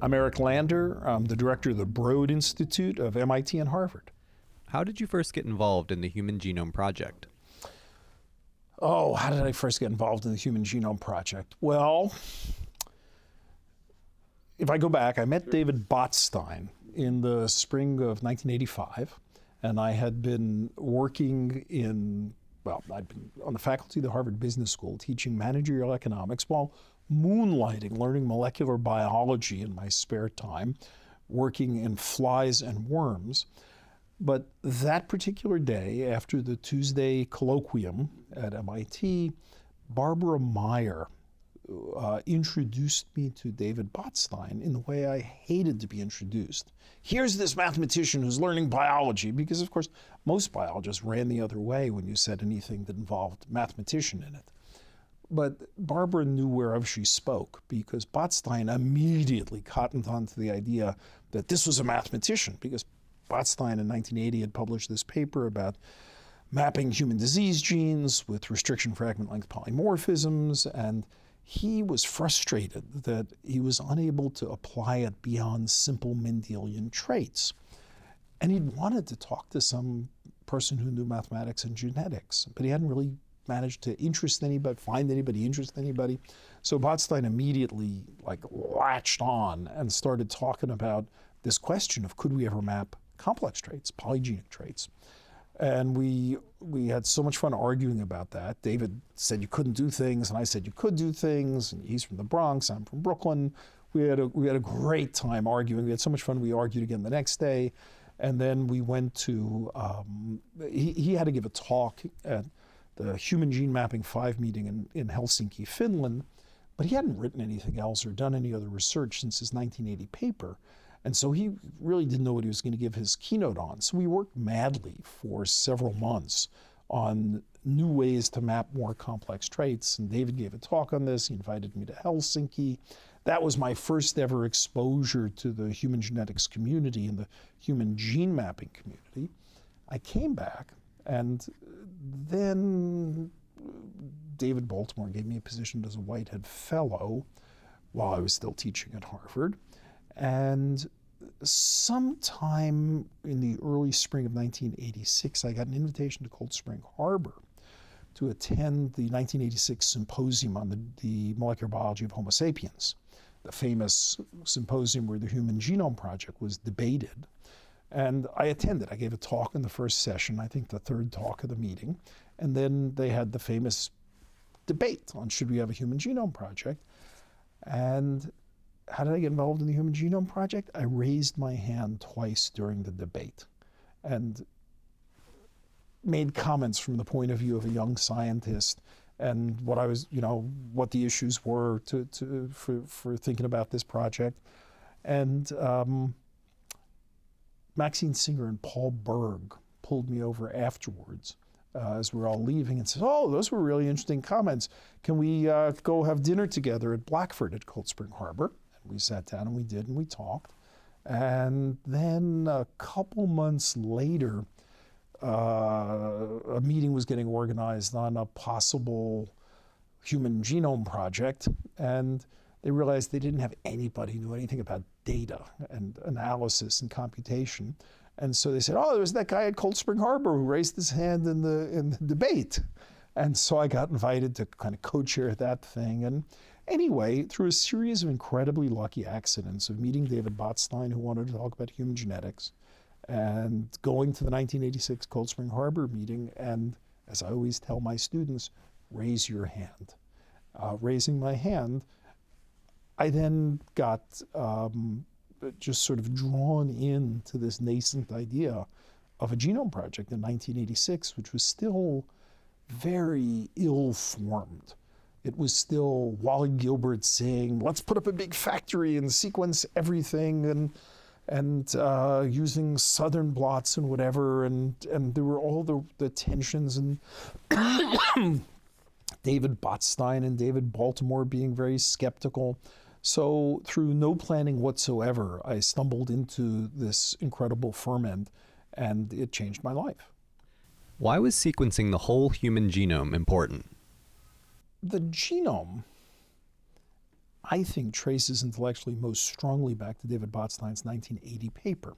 I'm Eric Lander. I'm the director of the Broad Institute of MIT and Harvard. How did you first get involved in the Human Genome Project? Oh, how did I first get involved in the Human Genome Project? Well, if I go back, I met David Botstein in the spring of 1985, and I had been working I'd been on the faculty of the Harvard Business School teaching managerial economics while moonlighting, learning molecular biology in my spare time, working in flies and worms. But that particular day, after the Tuesday colloquium at MIT, Barbara Meyer introduced me to David Botstein in the way I hated to be introduced. Here's this mathematician who's learning biology, because of course most biologists ran the other way when you said anything that involved mathematician in it. But Barbara knew whereof she spoke, because Botstein immediately cottoned on to the idea that this was a mathematician, because Botstein in 1980 had published this paper about mapping human disease genes with restriction fragment length polymorphisms, and he was frustrated that he was unable to apply it beyond simple Mendelian traits. And he'd wanted to talk to some person who knew mathematics and genetics, but he hadn't really managed to find anybody, interest anybody. So Botstein immediately latched on and started talking about this question of could we ever map complex traits, polygenic traits. And we had so much fun arguing about that. David said you couldn't do things, and I said you could do things. And he's from the Bronx, I'm from Brooklyn. We had a great time arguing. We had so much fun. We argued again the next day, and then we went to. He had to give a talk at the Human Gene Mapping 5 meeting in Helsinki, Finland, but he hadn't written anything else or done any other research since his 1980 paper. And so he really didn't know what he was going to give his keynote on. So we worked madly for several months on new ways to map more complex traits. And David gave a talk on this. He invited me to Helsinki. That was my first ever exposure to the human genetics community and the human gene mapping community. I came back, and then David Baltimore gave me a position as a Whitehead Fellow while I was still teaching at Harvard. And sometime in the early spring of 1986, I got an invitation to Cold Spring Harbor to attend the 1986 symposium on the molecular biology of Homo sapiens, the famous symposium where the Human Genome Project was debated. And I attended. I gave a talk in the first session, I think the third talk of the meeting. And then they had the famous debate on should we have a Human Genome Project. And how did I get involved in the Human Genome Project? I raised my hand twice during the debate and made comments from the point of view of a young scientist and what I was, what the issues were for thinking about this project. And Maxine Singer and Paul Berg pulled me over afterwards as we were all leaving and said, oh, those were really interesting comments. Can we go have dinner together at Blackford at Cold Spring Harbor? We sat down and we did, and we talked. And then a couple months later, a meeting was getting organized on a possible Human Genome Project. And they realized they didn't have anybody who knew anything about data and analysis and computation. And so they said, oh, there was that guy at Cold Spring Harbor who raised his hand in the debate. And so I got invited to kind of co-chair that thing. And anyway, through a series of incredibly lucky accidents of meeting David Botstein, who wanted to talk about human genetics, and going to the 1986 Cold Spring Harbor meeting, and as I always tell my students, raise your hand. Raising my hand, I then got just sort of drawn into this nascent idea of a genome project in 1986, which was still very ill-formed. It was still Wally Gilbert saying, let's put up a big factory and sequence everything, and using southern blots and whatever, and there were all the tensions, and David Botstein and David Baltimore being very skeptical. So through no planning whatsoever, I stumbled into this incredible ferment, and it changed my life. Why was sequencing the whole human genome important? The genome, I think, traces intellectually most strongly back to David Botstein's 1980 paper,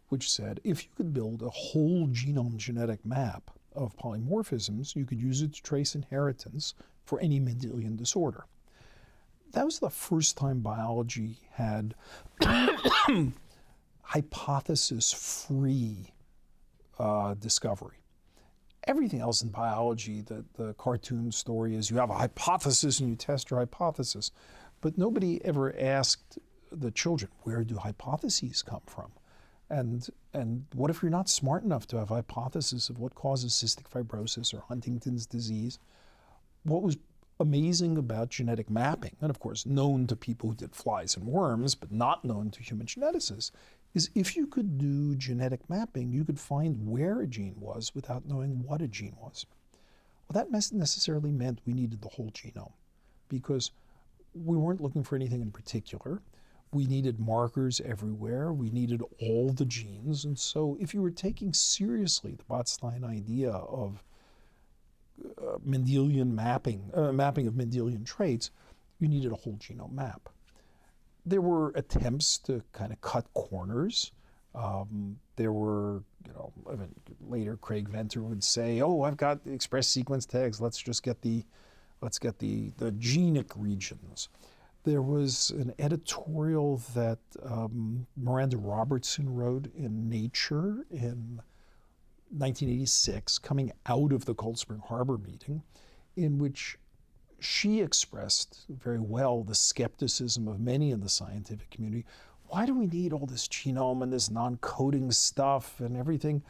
which said if you could build a whole genome genetic map of polymorphisms, you could use it to trace inheritance for any Mendelian disorder. That was the first time biology had hypothesis-free discovery. Everything else in biology, the cartoon story is you have a hypothesis and you test your hypothesis. But nobody ever asked the children, where do hypotheses come from? And what if you're not smart enough to have a hypothesis of what causes cystic fibrosis or Huntington's disease? What was amazing about genetic mapping, and of course known to people who did flies and worms, but not known to human geneticists, is if you could do genetic mapping, you could find where a gene was without knowing what a gene was. Well, that necessarily meant we needed the whole genome, because we weren't looking for anything in particular. We needed markers everywhere. We needed all the genes. And so if you were taking seriously the Botstein idea of Mendelian mapping of Mendelian traits, you needed a whole genome map. There were attempts to kind of cut corners. There were, I mean, later Craig Venter would say, "Oh, I've got the express sequence tags. Let's get the genic regions." There was an editorial that Miranda Robertson wrote in Nature in 1986, coming out of the Cold Spring Harbor meeting, in which she expressed very well the skepticism of many in the scientific community. Why do we need all this genome and this non-coding stuff and everything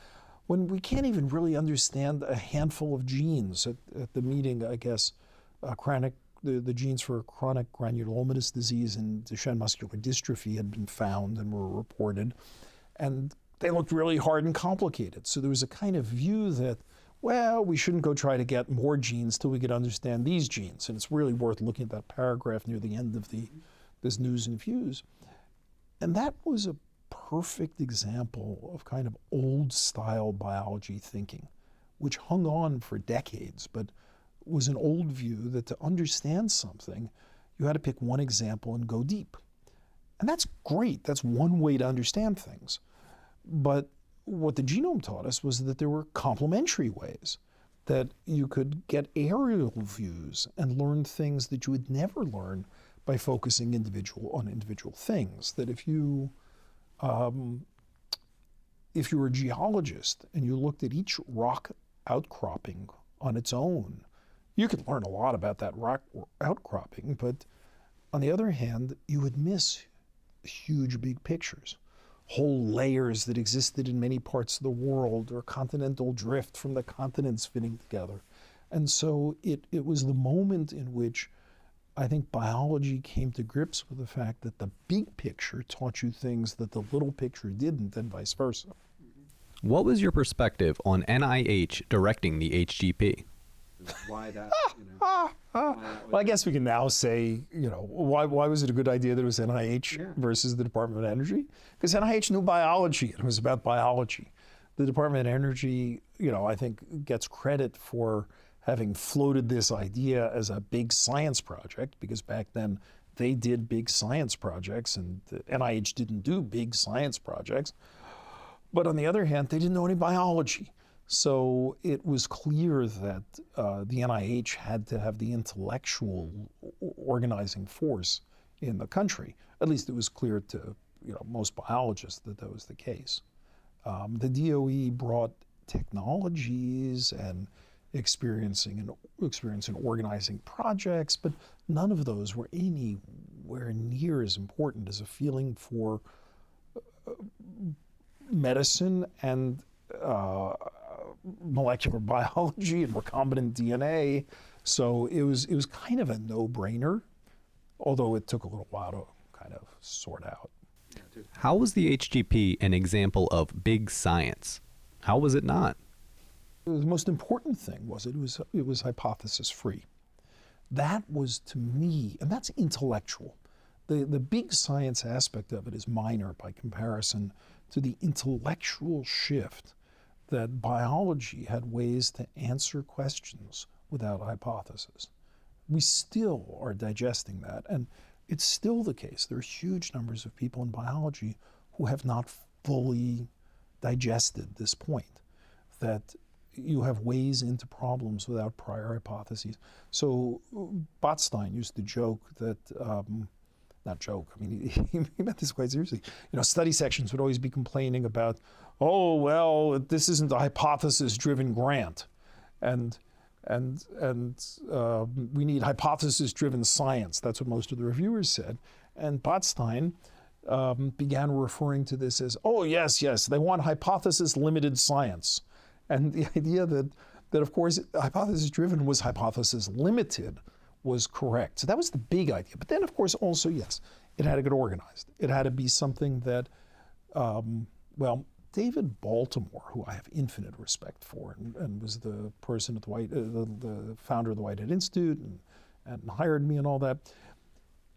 when we can't even really understand a handful of genes? At the meeting, I guess, the genes for chronic granulomatous disease and Duchenne muscular dystrophy had been found and were reported, and they looked really hard and complicated. So there was a kind of view that, well, we shouldn't go try to get more genes till we could understand these genes. And it's really worth looking at that paragraph near the end of this News and Views. And that was a perfect example of kind of old style biology thinking, which hung on for decades, but was an old view that to understand something, you had to pick one example and go deep. And that's great. That's one way to understand things. But what the genome taught us was that there were complementary ways that you could get aerial views and learn things that you would never learn by focusing on individual things. That if you were a geologist and you looked at each rock outcropping on its own, you could learn a lot about that rock outcropping, but on the other hand, you would miss huge big pictures. Whole layers that existed in many parts of the world, or continental drift from the continents fitting together. And so it was the moment in which I think biology came to grips with the fact that the big picture taught you things that the little picture didn't, and vice versa. What was your perspective on NIH directing the HGP? Why that, Well, I guess we can now say, why was it a good idea that it was NIH versus the Department of Energy? Because NIH knew biology, and it was about biology. The Department of Energy, I think gets credit for having floated this idea as a big science project, because back then they did big science projects, and the NIH didn't do big science projects. But on the other hand, they didn't know any biology. So it was clear that the NIH had to have the intellectual organizing force in the country. At least it was clear to most biologists that was the case. The DOE brought technologies and experience in organizing projects, but none of those were anywhere near as important as a feeling for medicine and molecular biology and recombinant DNA. So it was kind of a no-brainer, although it took a little while to kind of sort out. How was the HGP an example of big science? How was it not? The most important thing was it was hypothesis-free. That was, to me, and that's intellectual. The big science aspect of it is minor by comparison to the intellectual shift that biology had ways to answer questions without a hypothesis. We still are digesting that, and it's still the case. There are huge numbers of people in biology who have not fully digested this point, that you have ways into problems without prior hypotheses. So Botstein used to joke that, not joke, I mean, he meant this quite seriously. Study sections would always be complaining about, oh, well, this isn't a hypothesis-driven grant. And we need hypothesis-driven science. That's what most of the reviewers said. And Botstein began referring to this as, oh, yes, they want hypothesis-limited science. And the idea that of course, hypothesis-driven was hypothesis-limited was correct. So that was the big idea. But then, of course, also, yes, it had to get organized. It had to be something that, David Baltimore, who I have infinite respect for, and was the person at the founder of the Whitehead Institute, and hired me and all that,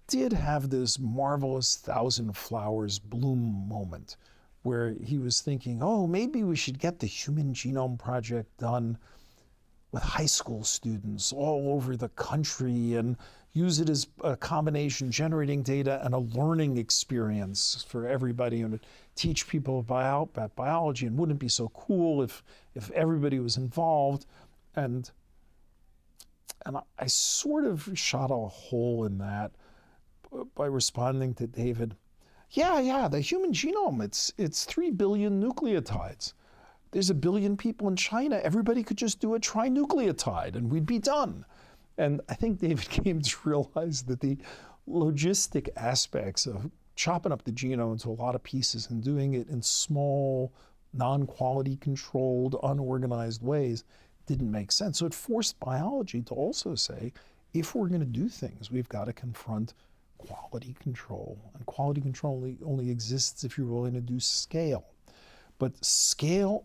did have this marvelous thousand flowers bloom moment where he was thinking, oh, maybe we should get the Human Genome Project done with high school students all over the country and use it as a combination, generating data and a learning experience for everybody, and teach people about biology. And wouldn't it be so cool if everybody was involved? And I sort of shot a hole in that by responding to David, yeah, the human genome, it's 3 billion nucleotides. There's 1 billion people in China. Everybody could just do a trinucleotide and we'd be done. And I think David came to realize that the logistic aspects of chopping up the genome into a lot of pieces and doing it in small, non-quality controlled, unorganized ways didn't make sense. So it forced biology to also say, if we're going to do things, we've got to confront quality control. And quality control only exists if you're willing to do scale. But scale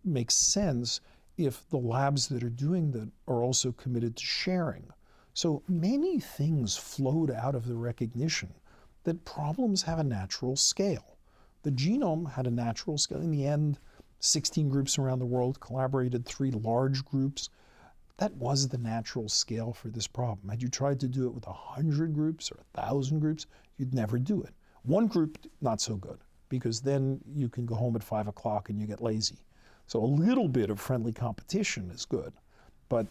makes sense if the labs that are doing that are also committed to sharing. So many things flowed out of the recognition that problems have a natural scale. The genome had a natural scale. In the end, 16 groups around the world collaborated, 3 large groups. That was the natural scale for this problem. Had you tried to do it with 100 groups or 1,000 groups, you'd never do it. One group, not so good, because then you can go home at 5 o'clock and you get lazy. So a little bit of friendly competition is good. But,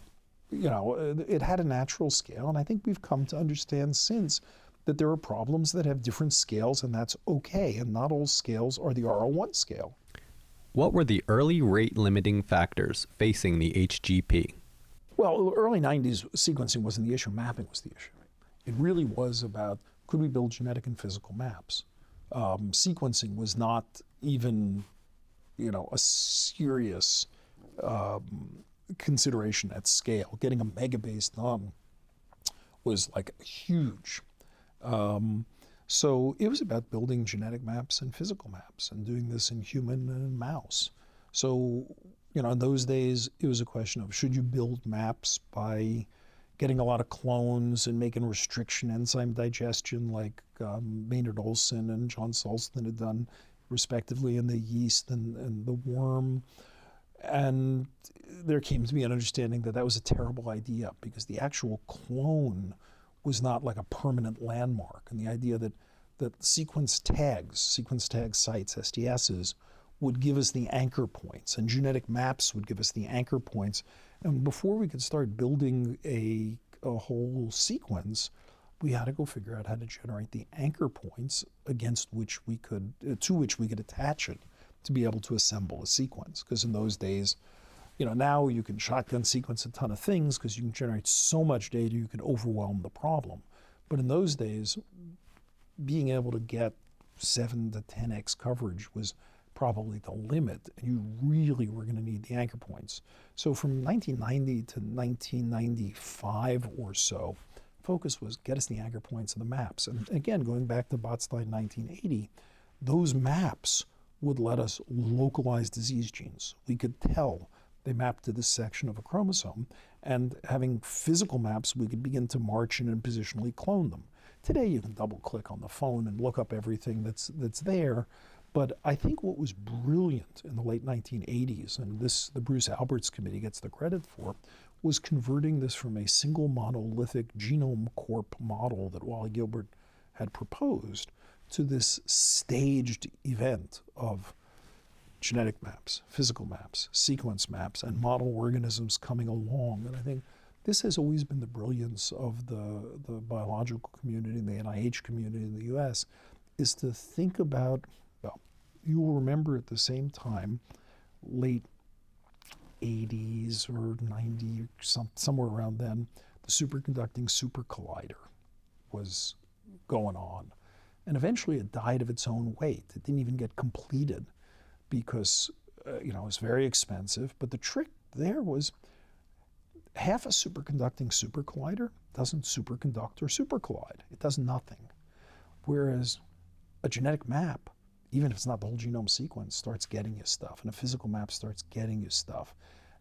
it had a natural scale, and I think we've come to understand since that there are problems that have different scales, and that's okay, and not all scales are the R01 scale. What were the early rate-limiting factors facing the HGP? Well, early 90s, sequencing wasn't the issue, mapping was the issue. It really was about, could we build genetic and physical maps? Sequencing was not even, a serious consideration at scale. Getting a megabase done was like huge. So it was about building genetic maps and physical maps and doing this in human and mouse. So, in those days, it was a question of, should you build maps by getting a lot of clones and making restriction enzyme digestion like Maynard Olson and John Sulston had done respectively in the yeast and the worm. And there came to be an understanding that that was a terrible idea because the actual clone was not like a permanent landmark. And the idea that sequence tags sites, STSs, would give us the anchor points, and genetic maps would give us the anchor points. And before we could start building a whole sequence, we had to go figure out how to generate the anchor points against which we could, to which we could attach it to be able to assemble a sequence. Because in those days, now you can shotgun sequence a ton of things because you can generate so much data you can overwhelm the problem. But in those days, being able to get 7 to 10x coverage was probably the limit, and you really were going to need the anchor points. So from 1990 to 1995 or so, focus was get us the anchor points of the maps. And again, going back to Botstein 1980, those maps would let us localize disease genes. We could tell they mapped to this section of a chromosome, and having physical maps, we could begin to march in and positionally clone them. Today, you can double click on the phone and look up everything that's there. But I think what was brilliant in the late 1980s, and the Bruce Alberts Committee gets the credit for, was converting this from a single monolithic genome corp model that Wally Gilbert had proposed to this staged event of genetic maps, physical maps, sequence maps, and model organisms coming along. And I think this has always been the brilliance of the biological community and the NIH community in the US, is to think about, well, you will remember at the same time, late 80s or 90, somewhere around then, the superconducting super collider was going on. And eventually it died of its own weight. It didn't even get completed because it was very expensive. But the trick there was half a superconducting super collider doesn't superconduct or supercollide. It does nothing. Whereas a genetic map, even if it's not the whole genome sequence, starts getting you stuff, and a physical map starts getting you stuff.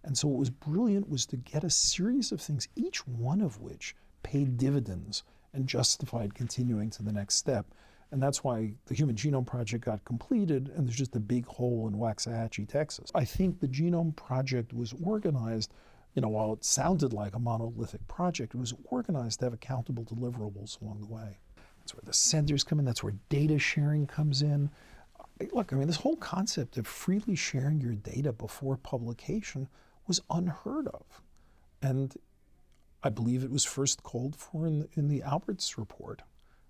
And so what was brilliant was to get a series of things, each one of which paid dividends and justified continuing to the next step. And that's why the Human Genome Project got completed, and there's just a big hole in Waxahachie, Texas. I think the Genome Project was organized, while it sounded like a monolithic project, it was organized to have accountable deliverables along the way. That's where the centers come in, that's where data sharing comes in. Look, this whole concept of freely sharing your data before publication was unheard of. And I believe it was first called for in the Alberts report,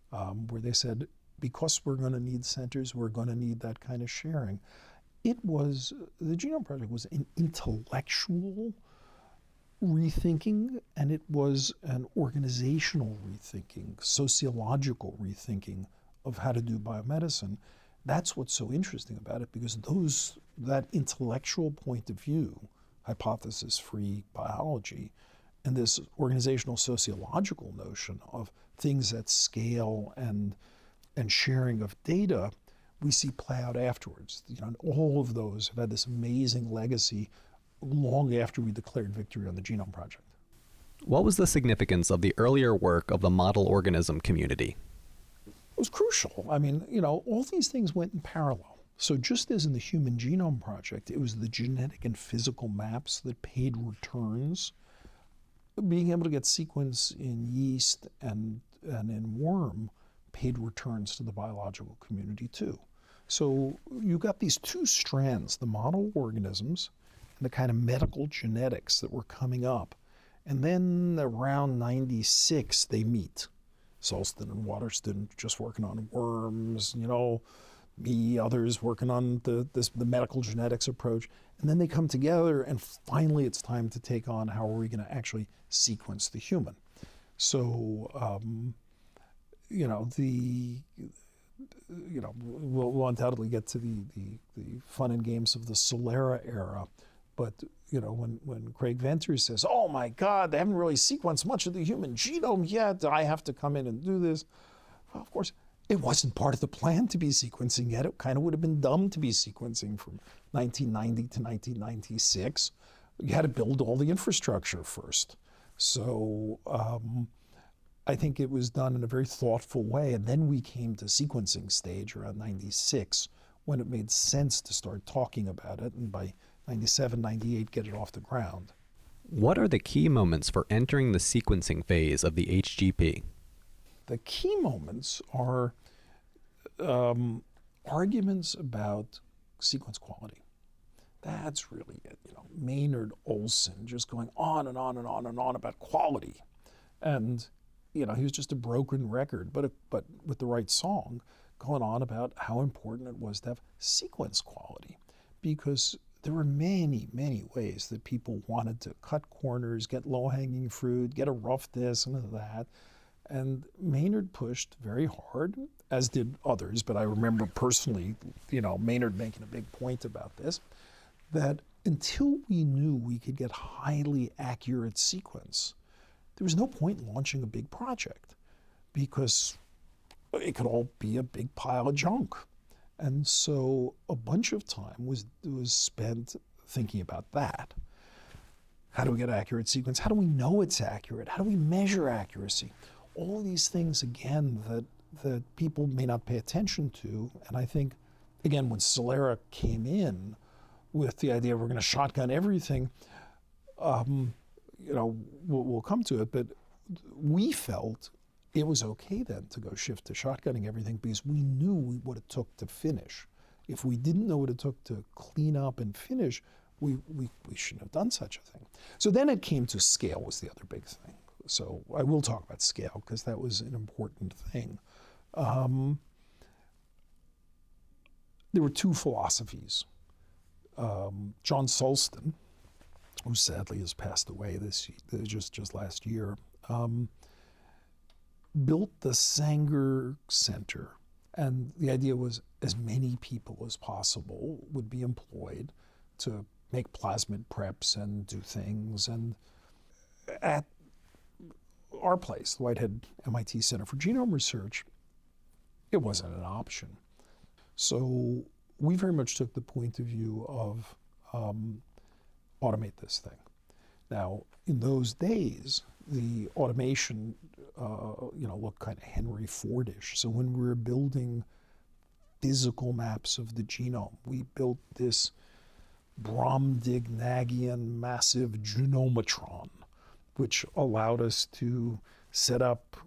where they said, because we're going to need centers, we're going to need that kind of sharing. The Genome Project was an intellectual rethinking, and it was an organizational rethinking, sociological rethinking of how to do biomedicine. That's what's so interesting about it, because that intellectual point of view, hypothesis-free biology, and this organizational sociological notion of things at scale and sharing of data, we see play out afterwards. And all of those have had this amazing legacy long after we declared victory on the Genome Project. What was the significance of the earlier work of the model organism community? It was crucial. All these things went in parallel. So just as in the Human Genome Project, it was the genetic and physical maps that paid returns. Being able to get sequence in yeast and in worm paid returns to the biological community too. So you got these two strands, the model organisms and the kind of medical genetics that were coming up. And then around 96, they meet. Sulston and Waterston just working on worms, me, others working on the medical genetics approach. And then they come together, and finally it's time to take on how are we going to actually sequence the human. So, we'll undoubtedly get to the fun and games of the Solera era. But, when Craig Venter says, oh my God, they haven't really sequenced much of the human genome yet, I have to come in and do this. Well, of course, it wasn't part of the plan to be sequencing yet. It kind of would have been dumb to be sequencing from 1990 to 1996. You had to build all the infrastructure first. So I think it was done in a very thoughtful way. And then we came to sequencing stage around 96, when it made sense to start talking about it. And by 97, 98, get it off the ground. What are the key moments for entering the sequencing phase of the HGP? The key moments are arguments about sequence quality. That's really it. Maynard Olson just going on and on and on and on about quality. And, he was just a broken record, but with the right song, going on about how important it was to have sequence quality. Because there were many, many ways that people wanted to cut corners, get low-hanging fruit, get a rough this and that. And Maynard pushed very hard, as did others, but I remember personally, Maynard making a big point about this, that until we knew we could get highly accurate sequence, there was no point launching a big project, because it could all be a big pile of junk. And so a bunch of time was spent thinking about that. How do we get accurate sequence? How do we know it's accurate? How do we measure accuracy? All these things, again, that people may not pay attention to. And I think, again, when Solera came in with the idea we're going to shotgun everything, we'll come to it, but we felt it was okay then to go shift to shotgunning everything because we knew what it took to finish. If we didn't know what it took to clean up and finish, we shouldn't have done such a thing. So then it came to scale was the other big thing. So I will talk about scale because that was an important thing. There were two philosophies. John Sulston, who sadly has passed away just last year, built the Sanger Center. And the idea was as many people as possible would be employed to make plasmid preps and do things. And at our place, the Whitehead MIT Center for Genome Research, it wasn't an option. So we very much took the point of view of automate this thing. Now, in those days, the automation, looked kind of Henry Fordish. So when we were building physical maps of the genome, we built this Brobdingnagian massive genomatron, which allowed us to set up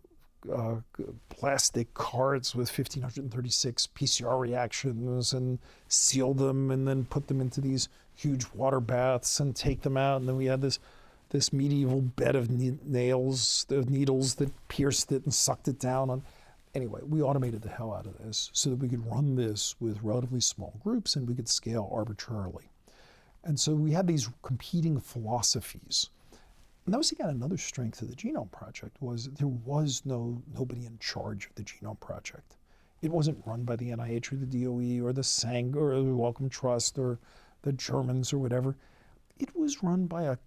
plastic carts with 1,536 PCR reactions and seal them and then put them into these huge water baths and take them out. And then we had this medieval bed of needles that pierced it and sucked it down. Anyway, we automated the hell out of this so that we could run this with relatively small groups and we could scale arbitrarily. And so we had these competing philosophies. And that was, again, another strength of the Genome Project was there was nobody in charge of the Genome Project. It wasn't run by the NIH or the DOE or the Sanger or the Wellcome Trust or the Germans or whatever. It was run by a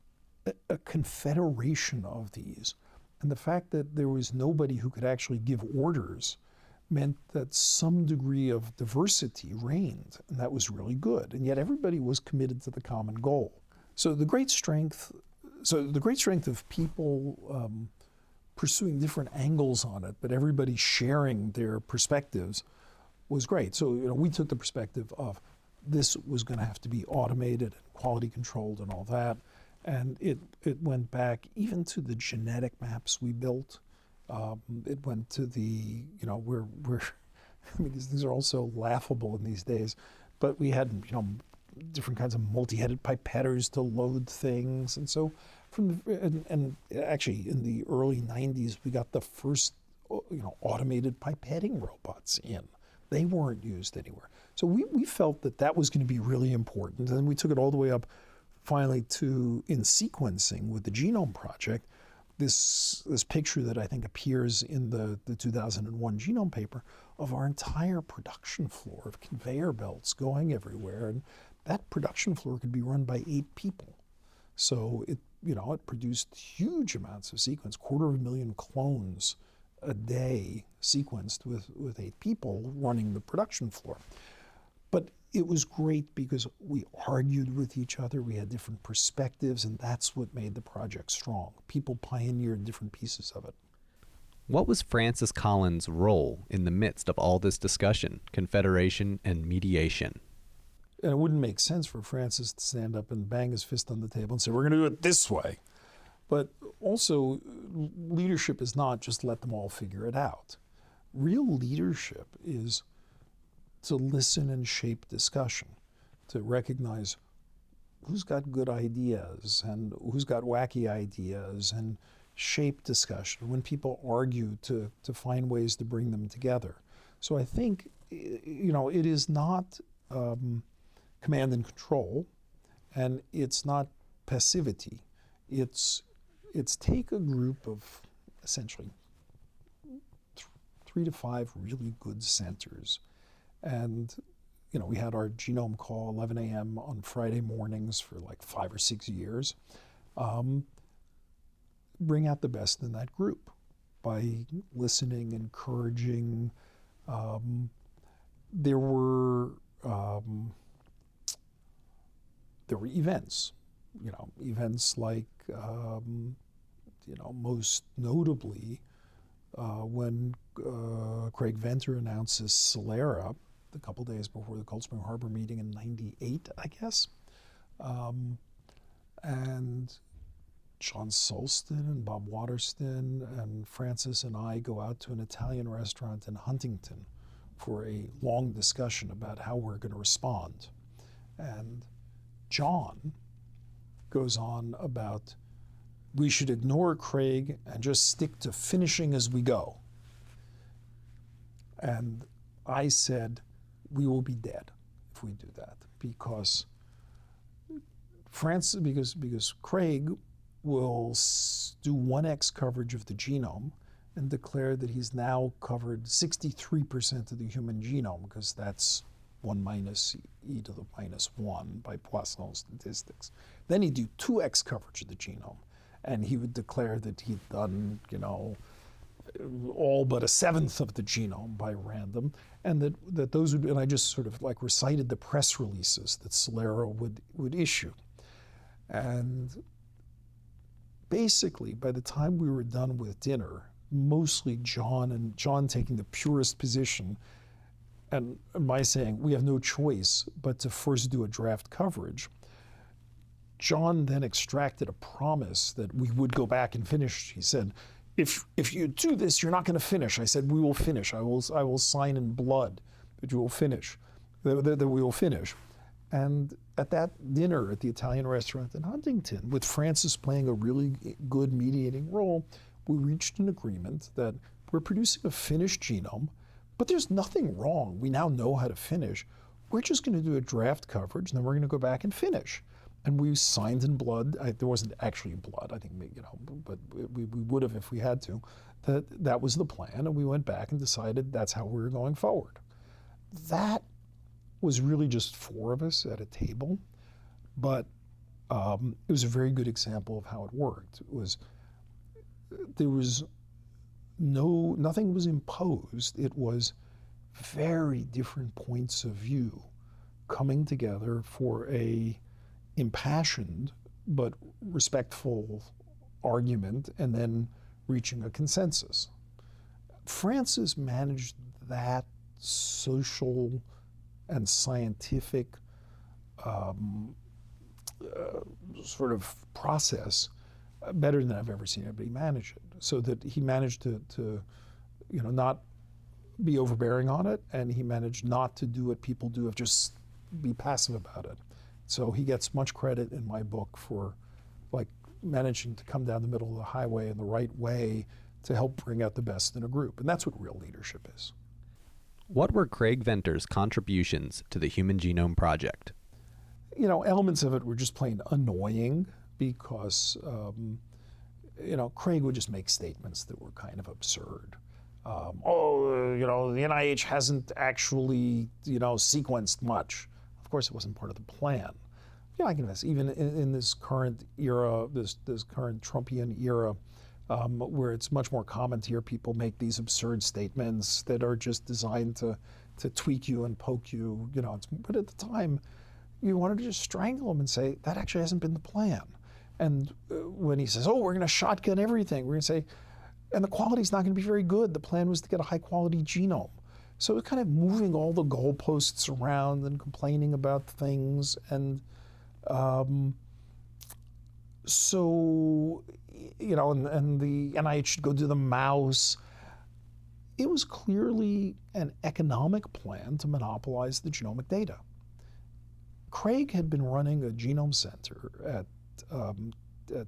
confederation of these. And the fact that there was nobody who could actually give orders meant that some degree of diversity reigned, and that was really good. And yet everybody was committed to the common goal. So the great strength of people pursuing different angles on it, but everybody sharing their perspectives was great. So we took the perspective of this was going to have to be automated and quality controlled and all that. And it went back even to the genetic maps we built. It went to the, these things are all so laughable in these days, but we had, different kinds of multi-headed pipetters to load things. And so and actually in the early 90s, we got the first, automated pipetting robots in. They weren't used anywhere. So we felt that was going to be really important. And then we took it all the way up finally to in sequencing with the Genome Project, this picture that I think appears in the 2001 genome paper of our entire production floor of conveyor belts going everywhere. And that production floor could be run by 8 people. So it produced huge amounts of sequence, 250,000 clones a day sequenced with 8 people running the production floor. But it was great because we argued with each other, we had different perspectives, and that's what made the project strong. People pioneered different pieces of it. What was Francis Collins' role in the midst of all this discussion, confederation, and mediation? And it wouldn't make sense for Francis to stand up and bang his fist on the table and say, we're going to do it this way. But also, leadership is not just let them all figure it out. Real leadership is to listen and shape discussion, to recognize who's got good ideas and who's got wacky ideas, and shape discussion. When people argue, to find ways to bring them together. So I think, it is not command and control, and it's not passivity. It's take a group of essentially 3 to 5 really good centers. And, we had our genome call 11 a.m. on Friday mornings for like 5 or 6 years. Bring out the best in that group by listening, encouraging. There were events, events like, most notably when Craig Venter announces Celera a couple days before the Cold Spring Harbor meeting in '98, I guess. And John Solston and Bob Waterston and Francis and I go out to an Italian restaurant in Huntington for a long discussion about how we're going to respond. And John goes on about we should ignore Craig and just stick to finishing as we go. And I said, we will be dead if we do that, because Craig will do 1x coverage of the genome and declare that he's now covered 63% of the human genome, because that's 1 minus e to the minus 1 by Poisson statistics. Then he'd do 2x coverage of the genome, and he would declare that he'd done, all but 1/7 of the genome by random, and that those would, and I just sort of like recited the press releases that Celero would issue. And basically, by the time we were done with dinner, mostly John taking the purist position, and my saying, we have no choice but to first do a draft coverage. John then extracted a promise that we would go back and finish. He said, if you do this, you're not going to finish. I said, we will finish. I will sign in blood that you will finish, that we will finish. And at that dinner at the Italian restaurant in Huntington, with Francis playing a really good mediating role, we reached an agreement that we're producing a finished genome, but there's nothing wrong. We now know how to finish. We're just going to do a draft coverage, and then we're going to go back and finish. And we signed in blood. There wasn't actually blood, I think, but we would have if we had to. That was the plan, and we went back and decided that's how we were going forward. That was really just 4 of us at a table, but it was a very good example of how it worked. Nothing was imposed. It was very different points of view coming together for a impassioned but respectful argument, and then reaching a consensus. Francis managed that social and scientific sort of process better than I've ever seen anybody manage it. So that he managed to not be overbearing on it, and he managed not to do what people do, of just be passive about it. So he gets much credit in my book for managing to come down the middle of the highway in the right way to help bring out the best in a group. And that's what real leadership is. What were Craig Venter's contributions to the Human Genome Project? Elements of it were just plain annoying because, Craig would just make statements that were kind of absurd. The NIH hasn't actually, sequenced much. Of course, it wasn't part of the plan. I can guess, even in this current era, this current Trumpian era, where it's much more common to hear people make these absurd statements that are just designed to tweak you and poke you. But at the time, you wanted to just strangle him and say, that actually hasn't been the plan. And when he says, we're going to shotgun everything, we're going to say, and the quality's not going to be very good. The plan was to get a high-quality genome. So it's kind of moving all the goalposts around and complaining about things. And and the NIH should go do the mouse. It was clearly an economic plan to monopolize the genomic data. Craig had been running a genome center at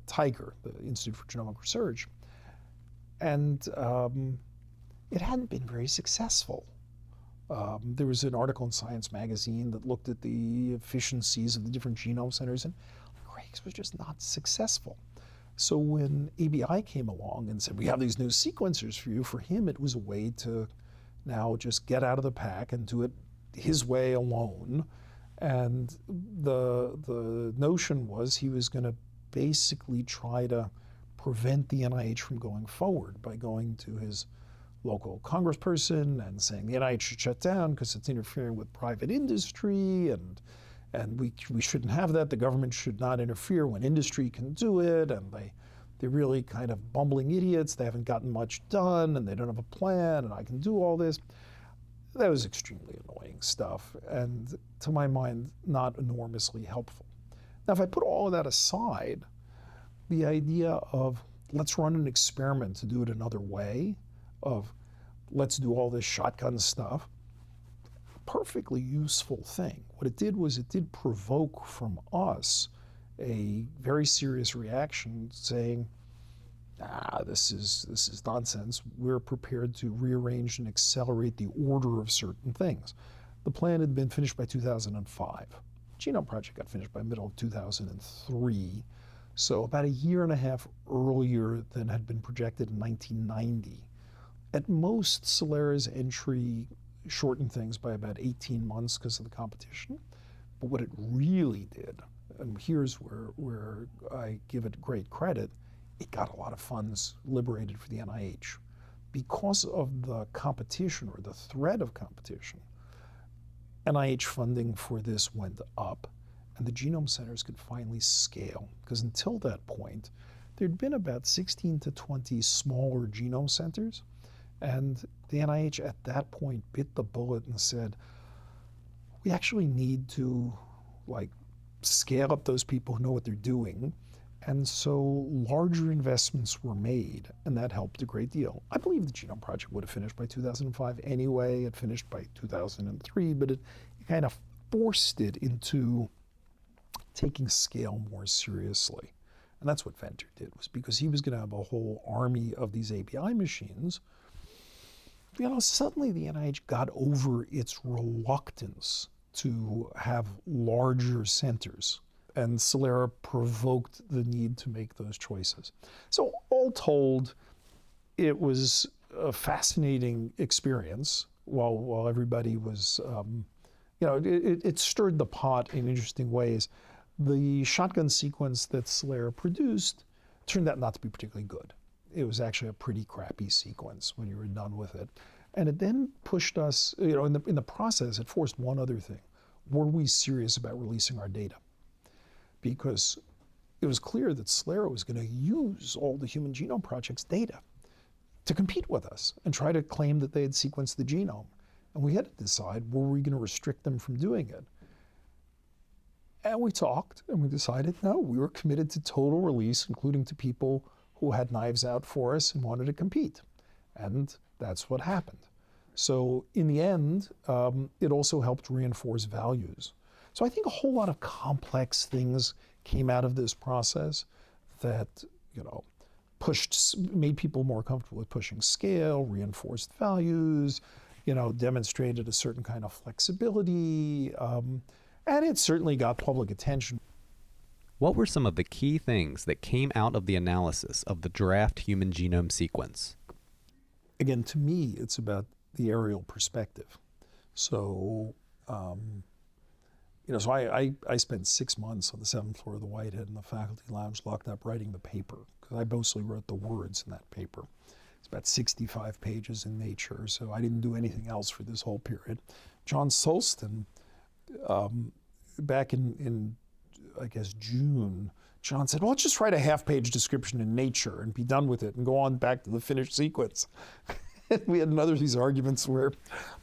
Tiger, the Institute for Genomic Research, and it hadn't been very successful. There was an article in Science magazine that looked at the efficiencies of the different genome centers, and Craig's was just not successful. So when ABI came along and said, we have these new sequencers for you, for him it was a way to now just get out of the pack and do it his way alone. And the notion was he was going to basically try to prevent the NIH from going forward by going to his local congressperson and saying the NIH should shut down because it's interfering with private industry, and we shouldn't have that. The government should not interfere when industry can do it, and they're really kind of bumbling idiots. They haven't gotten much done, and they don't have a plan, and I can do all this. That was extremely annoying stuff, and to my mind, not enormously helpful. Now, if I put all of that aside, the idea of let's run an experiment to do it another way, of let's do all this shotgun stuff, perfectly useful thing. What it did was it did provoke from us a very serious reaction saying, this is nonsense. We're prepared to rearrange and accelerate the order of certain things. The plan had been finished by 2005. Genome Project got finished by middle of 2003. So about a year and a half earlier than had been projected in 1990. At most, Celera's entry shortened things by about 18 months because of the competition. But what it really did, and here's where I give it great credit, it got a lot of funds liberated for the NIH. Because of the competition or the threat of competition, NIH funding for this went up, and the genome centers could finally scale. Because until that point, there'd been about 16 to 20 smaller genome centers, and the NIH at that point bit the bullet and said, we actually need to scale up those people who know what they're doing. And so larger investments were made, and that helped a great deal. I believe the Genome Project would have finished by 2005 anyway. It finished by 2003, but it kind of forced it into taking scale more seriously. And that's what Venter did, was because he was going to have a whole army of these API machines. Suddenly the NIH got over its reluctance to have larger centers. And Celera provoked the need to make those choices. So all told, it was a fascinating experience while everybody was, it stirred the pot in interesting ways. The shotgun sequence that Celera produced turned out not to be particularly good. It was actually a pretty crappy sequence when you were done with it. And it then pushed us, in the process, it forced one other thing. Were we serious about releasing our data? Because it was clear that Celera was going to use all the Human Genome Project's data to compete with us and try to claim that they had sequenced the genome. And we had to decide, were we going to restrict them from doing it? And we talked, and we decided, no, we were committed to total release, including to people who had knives out for us and wanted to compete. And that's what happened. So in the end, it also helped reinforce values. So I think a whole lot of complex things came out of this process that, made people more comfortable with pushing scale, reinforced values, demonstrated a certain kind of flexibility, and it certainly got public attention. What were some of the key things that came out of the analysis of the draft human genome sequence? Again, to me, it's about the aerial perspective. So, so I spent 6 months on the 7th floor of the Whitehead in the faculty lounge locked up writing the paper, because I mostly wrote the words in that paper. It's about 65 pages in Nature, so I didn't do anything else for this whole period. John Sulston, back in I guess, June, John said, well, let's just write a half-page description in Nature and be done with it and go on back to the finished sequence. We had another of these arguments where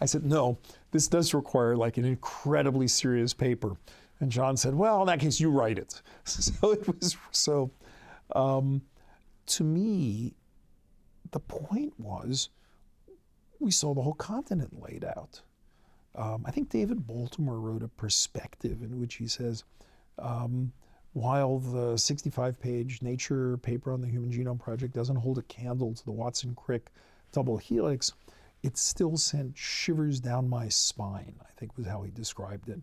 I said, no, this does require an incredibly serious paper. And John said, well, in that case, you write it. To me, the point was we saw the whole continent laid out. I think David Baltimore wrote a perspective in which he says, while the 65-page Nature paper on the Human Genome Project doesn't hold a candle to the Watson-Crick double helix, it still sent shivers down my spine, I think was how he described it.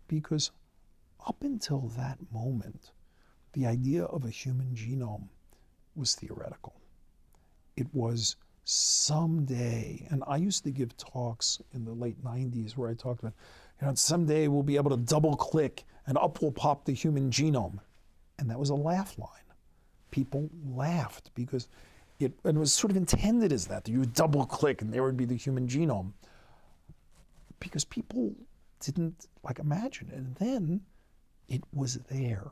Because up until that moment, the idea of a human genome was theoretical. It was someday, and I used to give talks in the late 90s where I talked about, someday we'll be able to double click and up will pop the human genome. And that was a laugh line. People laughed because it was sort of intended as that you would double click and there would be the human genome. Because people didn't imagine it. And then it was there.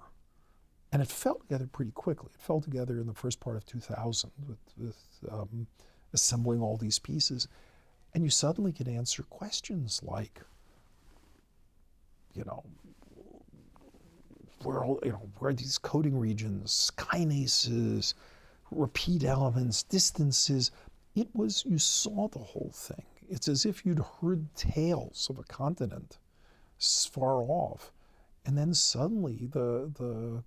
And it fell together pretty quickly. It fell together in the first part of 2000 with assembling all these pieces. And you suddenly could answer questions like, where are these coding regions, kinases, repeat elements, distances. You saw the whole thing. It's as if you'd heard tales of a continent far off, and then suddenly the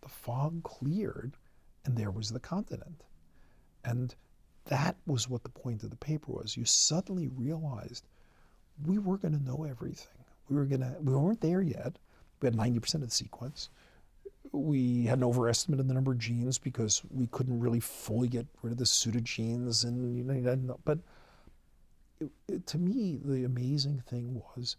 fog cleared, and there was the continent. And that was what the point of the paper was. You suddenly realized we were going to know everything. We weren't there yet. We had 90% of the sequence. We had an overestimate of the number of genes because we couldn't really fully get rid of the pseudogenes, but to me, the amazing thing was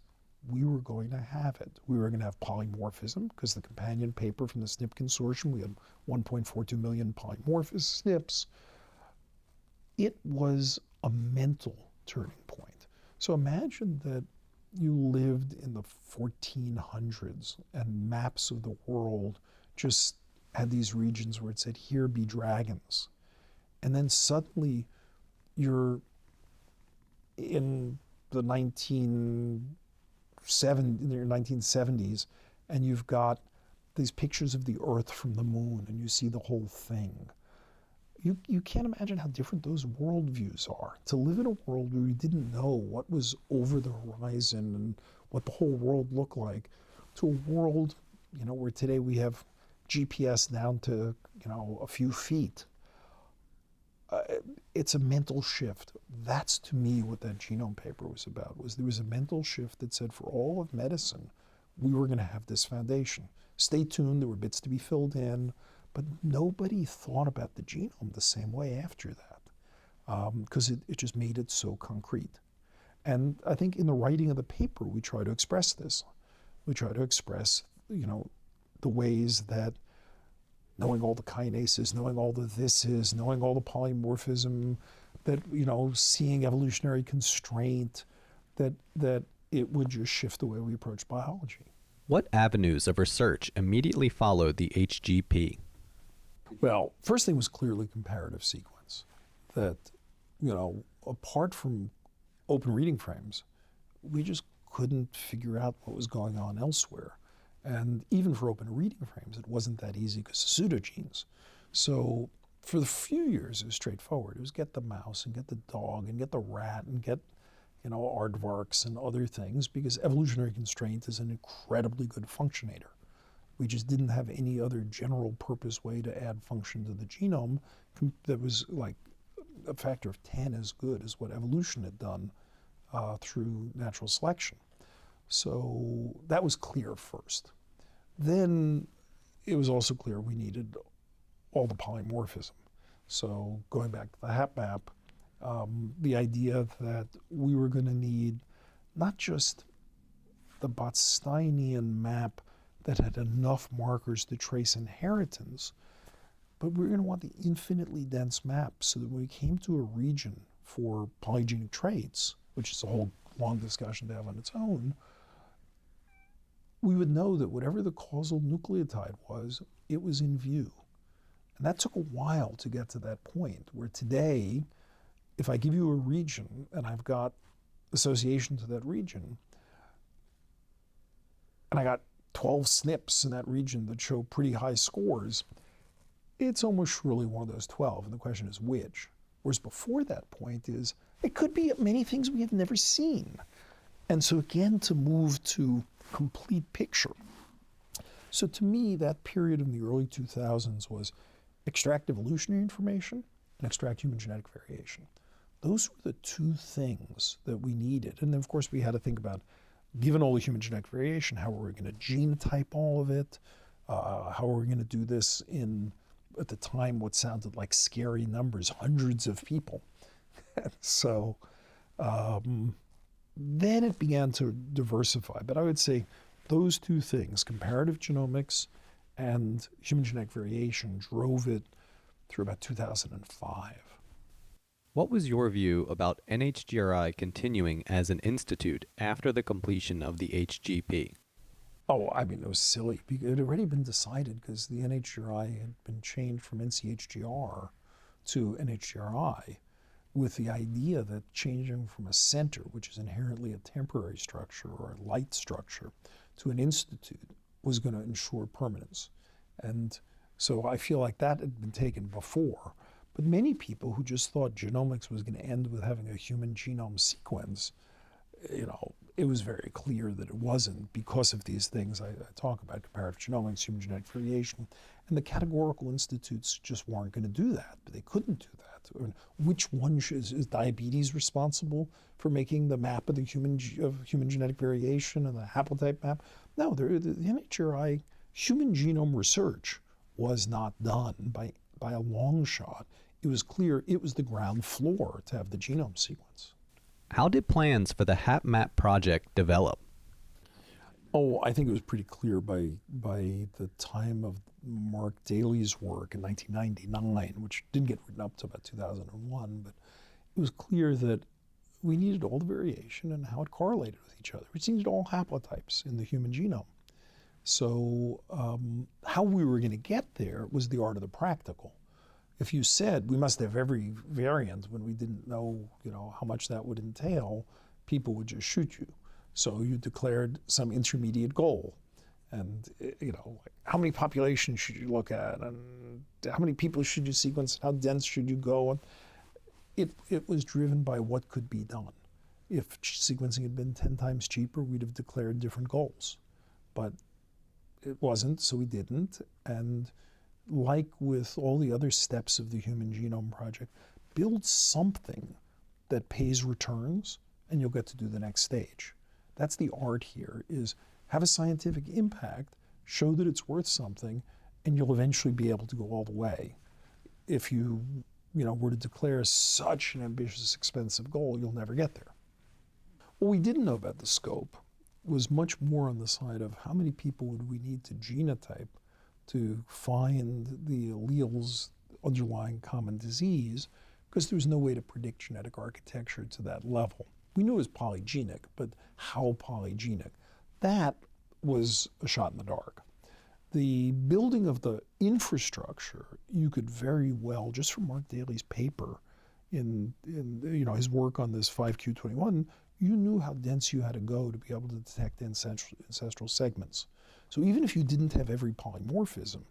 we were going to have it. We were going to have polymorphism because the companion paper from the SNP consortium, we had 1.42 million polymorphous SNPs. It was a mental turning point. So imagine that you lived in the 1400s and maps of the world just had these regions where it said, here be dragons. And then suddenly you're in the 1970s, and you've got these pictures of the Earth from the moon, and you see the whole thing. You can't imagine how different those worldviews are. To live in a world where you didn't know what was over the horizon and what the whole world looked like, to a world, where today we have GPS down to, a few feet. It's a mental shift. That's, to me, what that genome paper was about. There was a mental shift that said for all of medicine, we were going to have this foundation. Stay tuned, there were bits to be filled in, but nobody thought about the genome the same way after that, because it just made it so concrete. And I think in the writing of the paper, we try to express this. We try to express, the ways that knowing all the kinases, knowing all the thises, knowing all the polymorphism, that, seeing evolutionary constraint, that it would just shift the way we approach biology. What avenues of research immediately followed the HGP? Well, first thing was clearly comparative sequence. That, apart from open reading frames, we just couldn't figure out what was going on elsewhere. And even for open reading frames, it wasn't that easy because of pseudogenes. So for the few years, it was straightforward. It was get the mouse and get the dog and get the rat and get, aardvarks and other things, because evolutionary constraint is an incredibly good functionator. We just didn't have any other general purpose way to add function to the genome that was like a factor of 10 as good as what evolution had done through natural selection. So that was clear first. Then it was also clear we needed all the polymorphism. So going back to the HapMap, the idea that we were going to need not just the Botsteinian map that had enough markers to trace inheritance, but we were going to want the infinitely dense map so that when we came to a region for polygenic traits, which is a whole long discussion to have on its own, we would know that whatever the causal nucleotide was, it was in view. And that took a while to get to that point, where today, if I give you a region and I've got association to that region, and I got 12 SNPs in that region that show pretty high scores, it's almost surely one of those 12, and the question is which. Whereas before that point is, it could be many things we have never seen. And so again, to move to complete picture. So to me, that period in the early 2000s was extract evolutionary information and extract human genetic variation. Those were the two things that we needed. And then of course we had to think about, given all the human genetic variation, how are we going to genotype all of it? How are we going to do this in, at the time, what sounded like scary numbers, hundreds of people? So then it began to diversify. But I would say those two things, comparative genomics and human genetic variation, drove it through about 2005. What was your view about NHGRI continuing as an institute after the completion of the HGP? Oh, I mean, it was silly. It had already been decided because the NHGRI had been changed from NCHGR to NHGRI with the idea that changing from a center, which is inherently a temporary structure or a light structure, to an institute was going to ensure permanence. And so I feel like that had been taken before. But many people who just thought genomics was going to end with having a human genome sequence, it was very clear that it wasn't because of these things I talk about, comparative genomics, human genetic variation. And the categorical institutes just weren't going to do that. But they couldn't do that. Which one is diabetes responsible for making the map of the human genetic variation and the haplotype map? No, the NHGRI human genome research was not done by a long shot. It was clear it was the ground floor to have the genome sequence. How did plans for the HapMap project develop? Oh, I think it was pretty clear by the time of Mark Daly's work in 1999, which didn't get written up until about 2001, but it was clear that we needed all the variation and how it correlated with each other. We needed all haplotypes in the human genome. So how we were going to get there was the art of the practical. If you said we must have every variant when we didn't know, how much that would entail, people would just shoot you. So you declared some intermediate goal. And, how many populations should you look at? And how many people should you sequence? How dense should you go? And it was driven by what could be done. If sequencing had been 10 times cheaper, we'd have declared different goals. But it wasn't, so we didn't. And like with all the other steps of the Human Genome Project, build something that pays returns, and you'll get to do the next stage. That's the art here, is have a scientific impact, show that it's worth something, and you'll eventually be able to go all the way. If you, were to declare such an ambitious, expensive goal, you'll never get there. What we didn't know about the scope was much more on the side of how many people would we need to genotype to find the alleles underlying common disease, because there was no way to predict genetic architecture to that level. We knew it was polygenic, but how polygenic? That was a shot in the dark. The building of the infrastructure, you could very well, just from Mark Daly's paper in his work on this 5q21, you knew how dense you had to go to be able to detect ancestral segments. So even if you didn't have every polymorphism,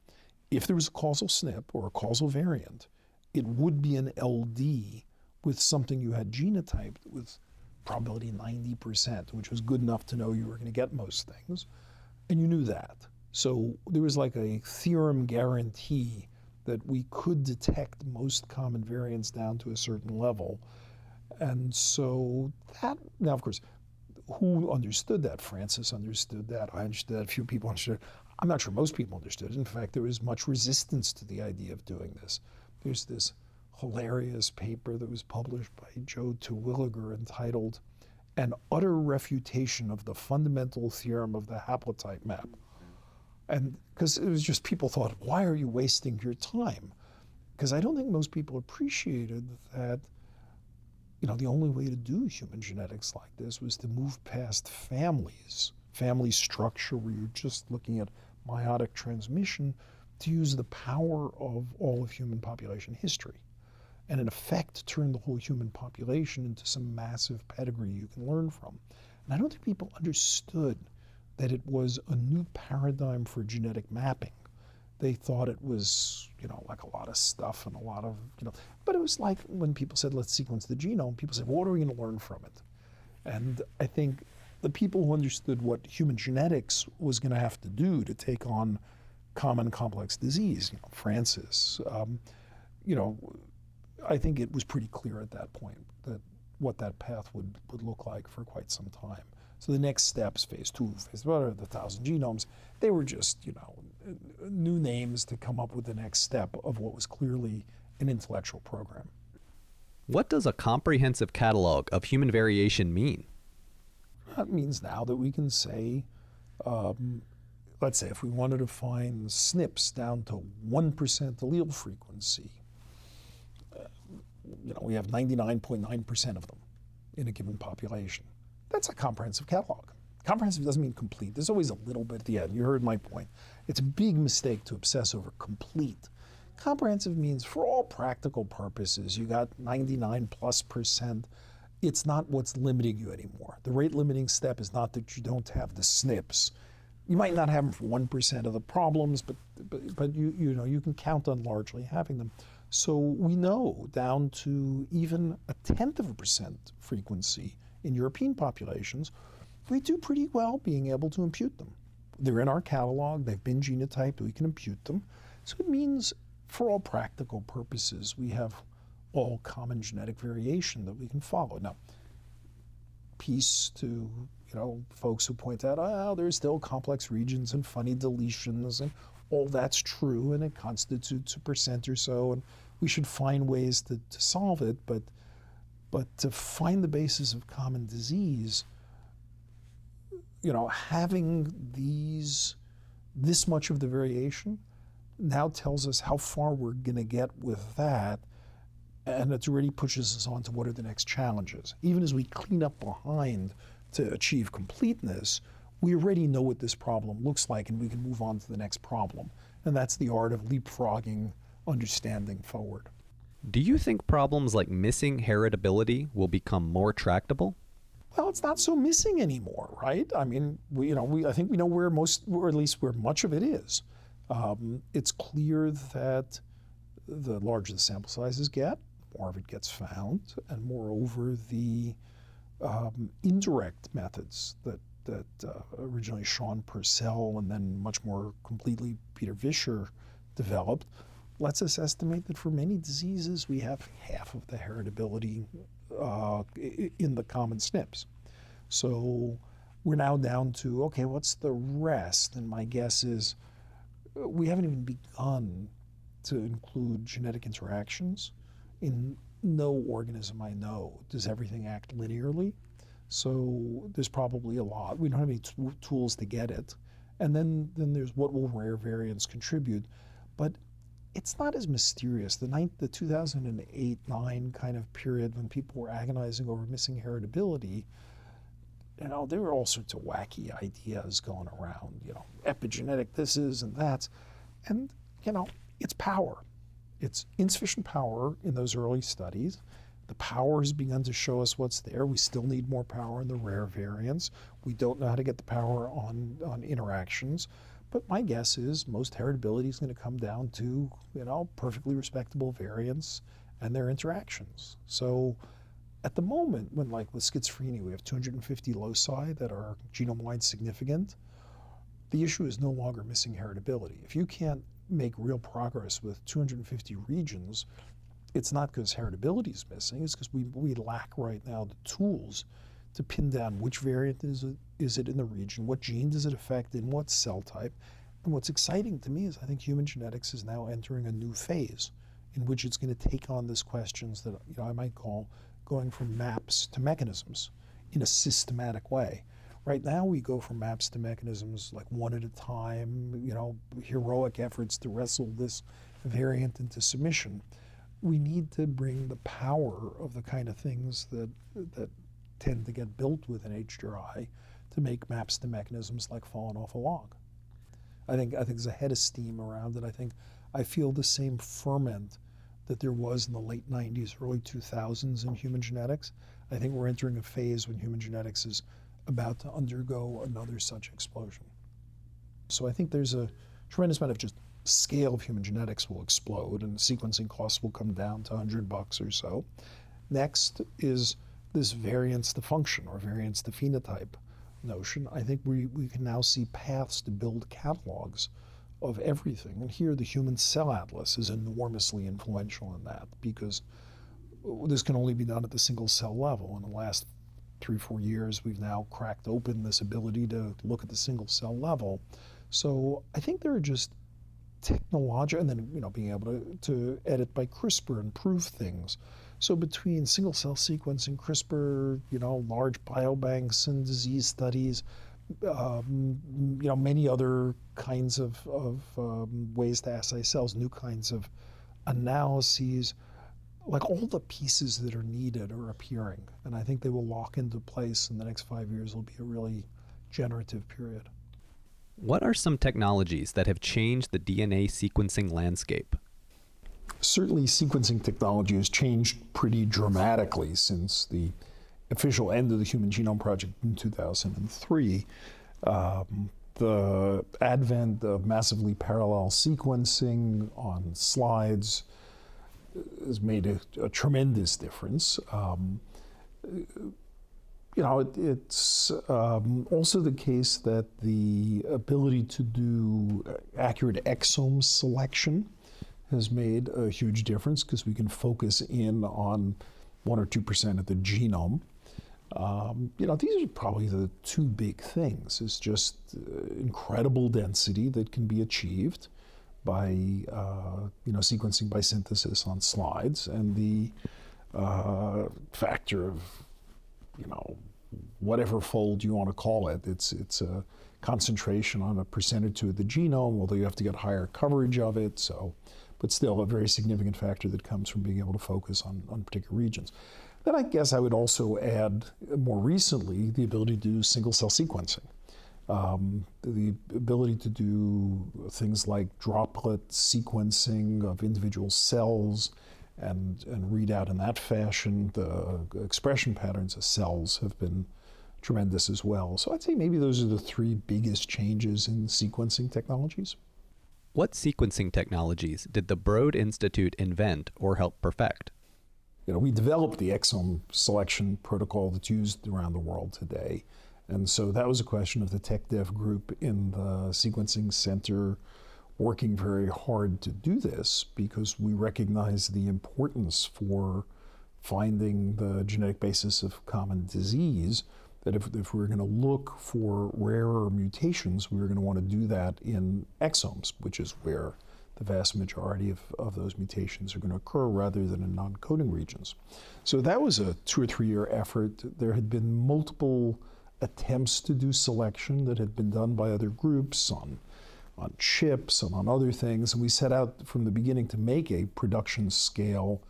if there was a causal SNP or a causal variant, it would be an LD with something you had genotyped with probability 90%, which was good enough to know you were going to get most things. And you knew that. So there was like a theorem guarantee that we could detect most common variants down to a certain level. And so that, now of course, who understood that? Francis understood that. I understood that. A few people understood it. I'm not sure most people understood it. In fact, there was much resistance to the idea of doing this. There's this hilarious paper that was published by Joe Terwilliger entitled An Utter Refutation of the Fundamental Theorem of the Haplotype Map. And because it was just, people thought, why are you wasting your time? Because I don't think most people appreciated that the only way to do human genetics like this was to move past families, family structure where you're just looking at meiotic transmission, to use the power of all of human population history. And in effect, turn the whole human population into some massive pedigree you can learn from. And I don't think people understood that it was a new paradigm for genetic mapping. They thought it was, like a lot of stuff and a lot of, but it was like when people said, let's sequence the genome, people said, well, what are we going to learn from it? And I think the people who understood what human genetics was going to have to do to take on common complex disease, Francis, I think it was pretty clear at that point that what that path would look like for quite some time. So the next steps, phase 2, phase 3, the 1,000 genomes, they were just, new names to come up with the next step of what was clearly an intellectual program. What does a comprehensive catalog of human variation mean? That means now that we can say, let's say if we wanted to find SNPs down to 1% allele frequency, we have 99.9% of them in a given population. That's a comprehensive catalog. Comprehensive doesn't mean complete. There's always a little bit at the end. You heard my point. It's a big mistake to obsess over complete. Comprehensive means for all practical purposes, you got 99+%. It's not what's limiting you anymore. The rate limiting step is not that you don't have the SNPs. You might not have them for 1% of the problems, but you can count on largely having them. So we know down to even 0.1% frequency in European populations, we do pretty well being able to impute them. They're in our catalog, they've been genotyped, we can impute them. So it means, for all practical purposes, we have all common genetic variation that we can follow. Now, peace to folks who point out, oh, there's still complex regions and funny deletions, and all that's true, and it constitutes 1% or so, and we should find ways to solve it, but to find the basis of common disease, having this much of the variation now tells us how far we're going to get with that, and it already pushes us on to what are the next challenges. Even as we clean up behind to achieve completeness, we already know what this problem looks like, and we can move on to the next problem. And that's the art of leapfrogging understanding forward. Do you think problems like missing heritability will become more tractable? Well, it's not so missing anymore, right? I mean, I think we know where or at least where much of it is. It's clear that the larger the sample sizes get, more of it gets found, and moreover, the indirect methods that originally Sean Purcell and then much more completely Peter Vischer developed lets us estimate that for many diseases we have half of the heritability in the common SNPs. So we're now down to, okay, what's the rest? And my guess is we haven't even begun to include genetic interactions. In no organism I know does everything act linearly. So there's probably a lot. We don't have any tools to get it. And then there's what will rare variants contribute. But it's not as mysterious. The 2008-9 kind of period when people were agonizing over missing heritability, there were all sorts of wacky ideas going around, epigenetic this is and that's. And, it's power. It's insufficient power in those early studies. The power has begun to show us what's there. We still need more power in the rare variants. We don't know how to get the power on interactions. But my guess is most heritability is going to come down to, perfectly respectable variants and their interactions. So at the moment, when like with schizophrenia, we have 250 loci that are genome-wide significant, the issue is no longer missing heritability. If you can't make real progress with 250 regions, it's not because heritability is missing, it's because we lack right now the tools to pin down which variant is it in the region, what gene does it affect in what cell type. And what's exciting to me is I think human genetics is now entering a new phase in which it's going to take on these questions that I might call going from maps to mechanisms in a systematic way. Right now we go from maps to mechanisms like one at a time, heroic efforts to wrestle this variant into submission. We need to bring the power of the kind of things that tend to get built with NHGRI to make maps to mechanisms like falling off a log. I think there's a head of steam around it. I feel the same ferment that there was in the late 90s, early 2000s in human genetics. I think we're entering a phase when human genetics is about to undergo another such explosion. So I think there's a tremendous amount of just scale of human genetics will explode and sequencing costs will come down to $100 or so. Next is this variance to function or variance to phenotype notion. I think we can now see paths to build catalogs of everything. And here the Human Cell Atlas is enormously influential in that because this can only be done at the single cell level. In the last 3-4 years, we've now cracked open this ability to look at the single cell level. So I think there are just technology, and then being able to edit by CRISPR and prove things. So between single cell sequencing, CRISPR, large biobanks and disease studies, many other kinds of ways to assay cells, new kinds of analyses, like all the pieces that are needed are appearing. And I think they will lock into place in the next 5 years. Will be a really generative period. What are some technologies that have changed the DNA sequencing landscape? Certainly sequencing technology has changed pretty dramatically since the official end of the Human Genome Project in 2003. the advent of massively parallel sequencing on slides has made a tremendous difference. It's also the case that the ability to do accurate exome selection has made a huge difference because we can focus in on 1 or 2% of the genome. These are probably the two big things. It's just incredible density that can be achieved by sequencing by synthesis on slides, and the factor of whatever fold you want to call it. It's a concentration on a percent or two of the genome, although you have to get higher coverage of it. But still a very significant factor that comes from being able to focus on particular regions. Then I guess I would also add, more recently, the ability to do single-cell sequencing. The ability to do things like droplet sequencing of individual cells and read out in that fashion. The expression patterns of cells have been tremendous as well. So I'd say maybe those are the three biggest changes in sequencing technologies. What sequencing technologies did the Broad Institute invent or help perfect? We developed the exome selection protocol that's used around the world today. And so that was a question of the tech dev group in the sequencing center working very hard to do this, because we recognize the importance for finding the genetic basis of common disease, that if we were going to look for rarer mutations, we were going to want to do that in exomes, which is where the vast majority of those mutations are going to occur rather than in non-coding regions. So that was a 2 or 3 year effort. There had been multiple attempts to do selection that had been done by other groups on chips and on other things. And we set out from the beginning to make a production scale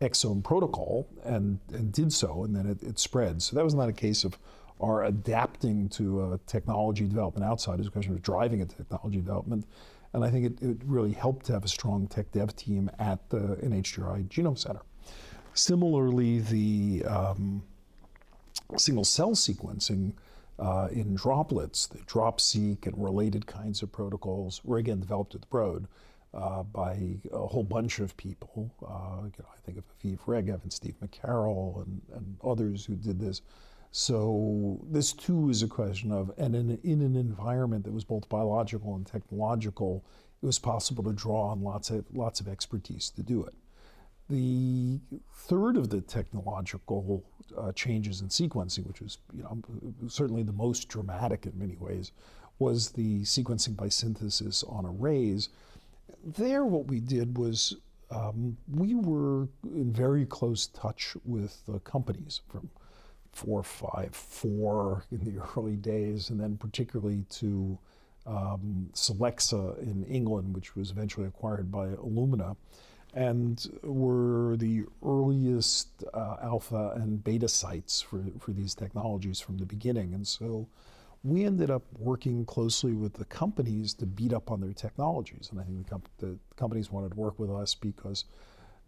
exome protocol and did so, and then it spread. So that was not a case of our adapting to a technology development outside. It was a question of driving a technology development. And I think it really helped to have a strong tech dev team at the NHGRI Genome Center. Similarly, the single cell sequencing in droplets, the DropSeq and related kinds of protocols were again developed at the Broad by a whole bunch of people. I think of Aviv Regev and Steve McCarroll and others who did this. So this too is a question of, and in an environment that was both biological and technological, it was possible to draw on lots of expertise to do it. The third of the technological changes in sequencing, which was certainly the most dramatic in many ways, was the sequencing by synthesis on arrays. There, what we did was we were in very close touch with the companies from 454 in the early days, and then particularly to Solexa in England, which was eventually acquired by Illumina, and were the earliest alpha and beta sites for these technologies from the beginning. And so we ended up working closely with the companies to beat up on their technologies. And I think the companies wanted to work with us because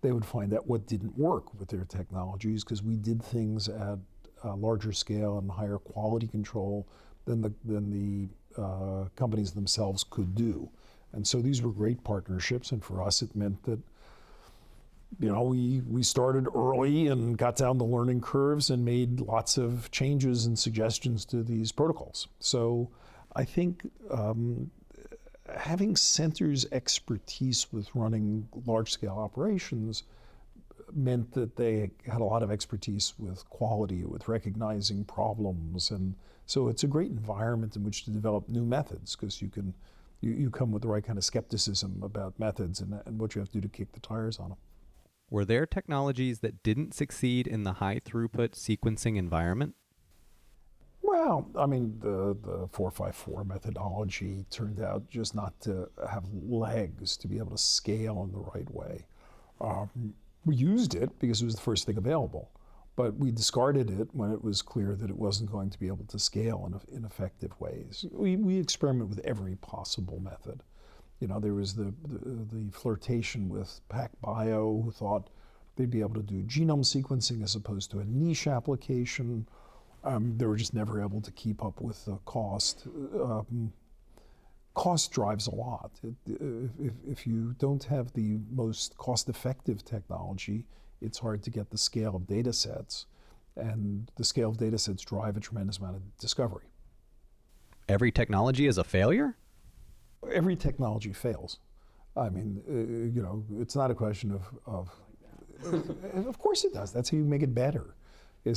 they would find out what didn't work with their technologies, because we did things at a larger scale and higher quality control than the companies themselves could do. And so these were great partnerships, and for us it meant that we started early and got down the learning curves and made lots of changes and suggestions to these protocols. So I think having centers' expertise with running large-scale operations meant that they had a lot of expertise with quality, with recognizing problems, and so it's a great environment in which to develop new methods, because you come with the right kind of skepticism about methods and what you have to do to kick the tires on them. Were there technologies that didn't succeed in the high throughput sequencing environment? Well, I mean, the 454 methodology turned out just not to have legs to be able to scale in the right way. We used it because it was the first thing available, but we discarded it when it was clear that it wasn't going to be able to scale in effective ways. We experiment with every possible method. There was the flirtation with PacBio, who thought they'd be able to do genome sequencing as opposed to a niche application. They were just never able to keep up with the cost. Cost drives a lot. If you don't have the most cost-effective technology, it's hard to get the scale of data sets, and the scale of data sets drive a tremendous amount of discovery. Every technology is a failure? Every technology fails. I mean, it's not a question of course it does. That's how you make it better.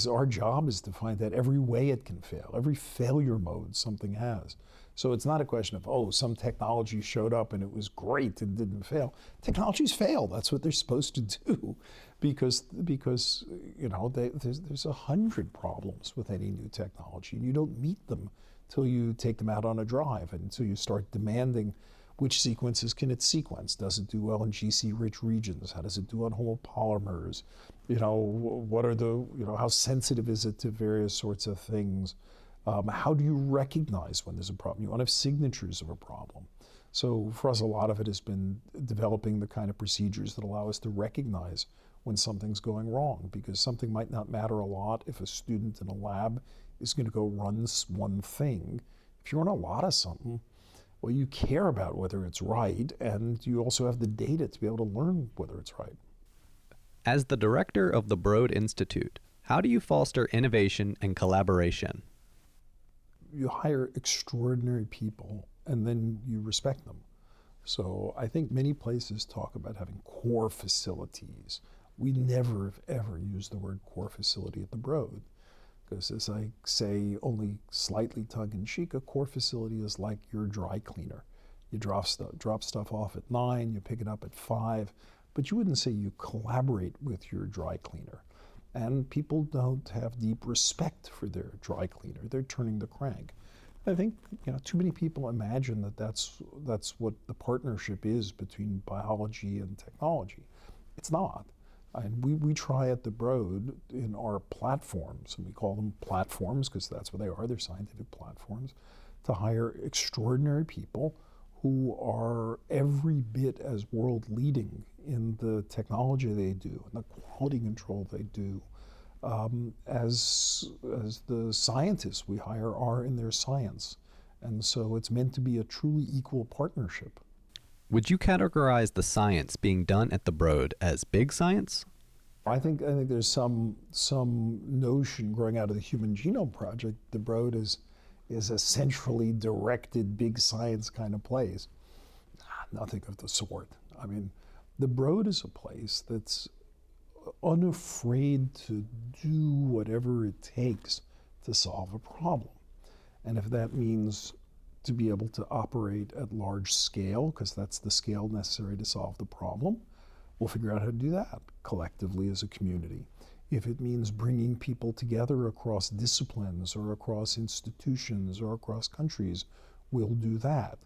Our job is to find out every way it can fail, every failure mode something has. So it's not a question of, oh, some technology showed up and it was great and didn't fail. Technologies fail. That's what they're supposed to do, because there's 100 problems with any new technology, and you don't meet them till you take them out on a drive and until you start demanding which sequences can it sequence. Does it do well in GC-rich regions? How does it do on homopolymers? What are how sensitive is it to various sorts of things? How do you recognize when there's a problem? You want to have signatures of a problem. So for us, a lot of it has been developing the kind of procedures that allow us to recognize when something's going wrong, because something might not matter a lot if a student in a lab is going to go run one thing. If you run a lot of something, well, you care about whether it's right, and you also have the data to be able to learn whether it's right. As the director of the Broad Institute, how do you foster innovation and collaboration? You hire extraordinary people, and then you respect them. So I think many places talk about having core facilities. We never have ever used the word core facility at the Broad, because as I say, only slightly tongue-in-cheek, a core facility is like your dry cleaner. You drop stuff off at 9, you pick it up at 5, but you wouldn't say you collaborate with your dry cleaner. And people don't have deep respect for their dry cleaner. They're turning the crank. I think too many people imagine that that's what the partnership is between biology and technology. It's not. And we try at the Broad in our platforms, and we call them platforms because that's what they are, they're scientific platforms, to hire extraordinary people who are every bit as world leading in the technology they do and the quality control they do as the scientists we hire are in their science. And so it's meant to be a truly equal partnership. Would you categorize the science being done at the Broad as big science? I think there's some notion growing out of the Human Genome Project. The Broad is a centrally directed big science kind of place. Nothing of the sort. I mean, the Broad is a place that's unafraid to do whatever it takes to solve a problem. And if that means to be able to operate at large scale, because that's the scale necessary to solve the problem, we'll figure out how to do that collectively as a community. If it means bringing people together across disciplines or across institutions or across countries, we'll do that.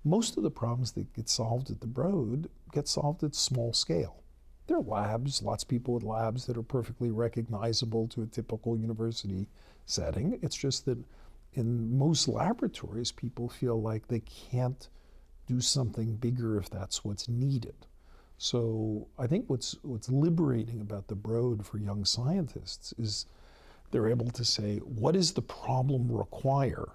Most of the problems that get solved at the Broad get solved at small scale. There are labs, lots of people with labs that are perfectly recognizable to a typical university setting. It's just that in most laboratories, people feel like they can't do something bigger if that's what's needed. So I think what's liberating about the Broad for young scientists is they're able to say, what does the problem require?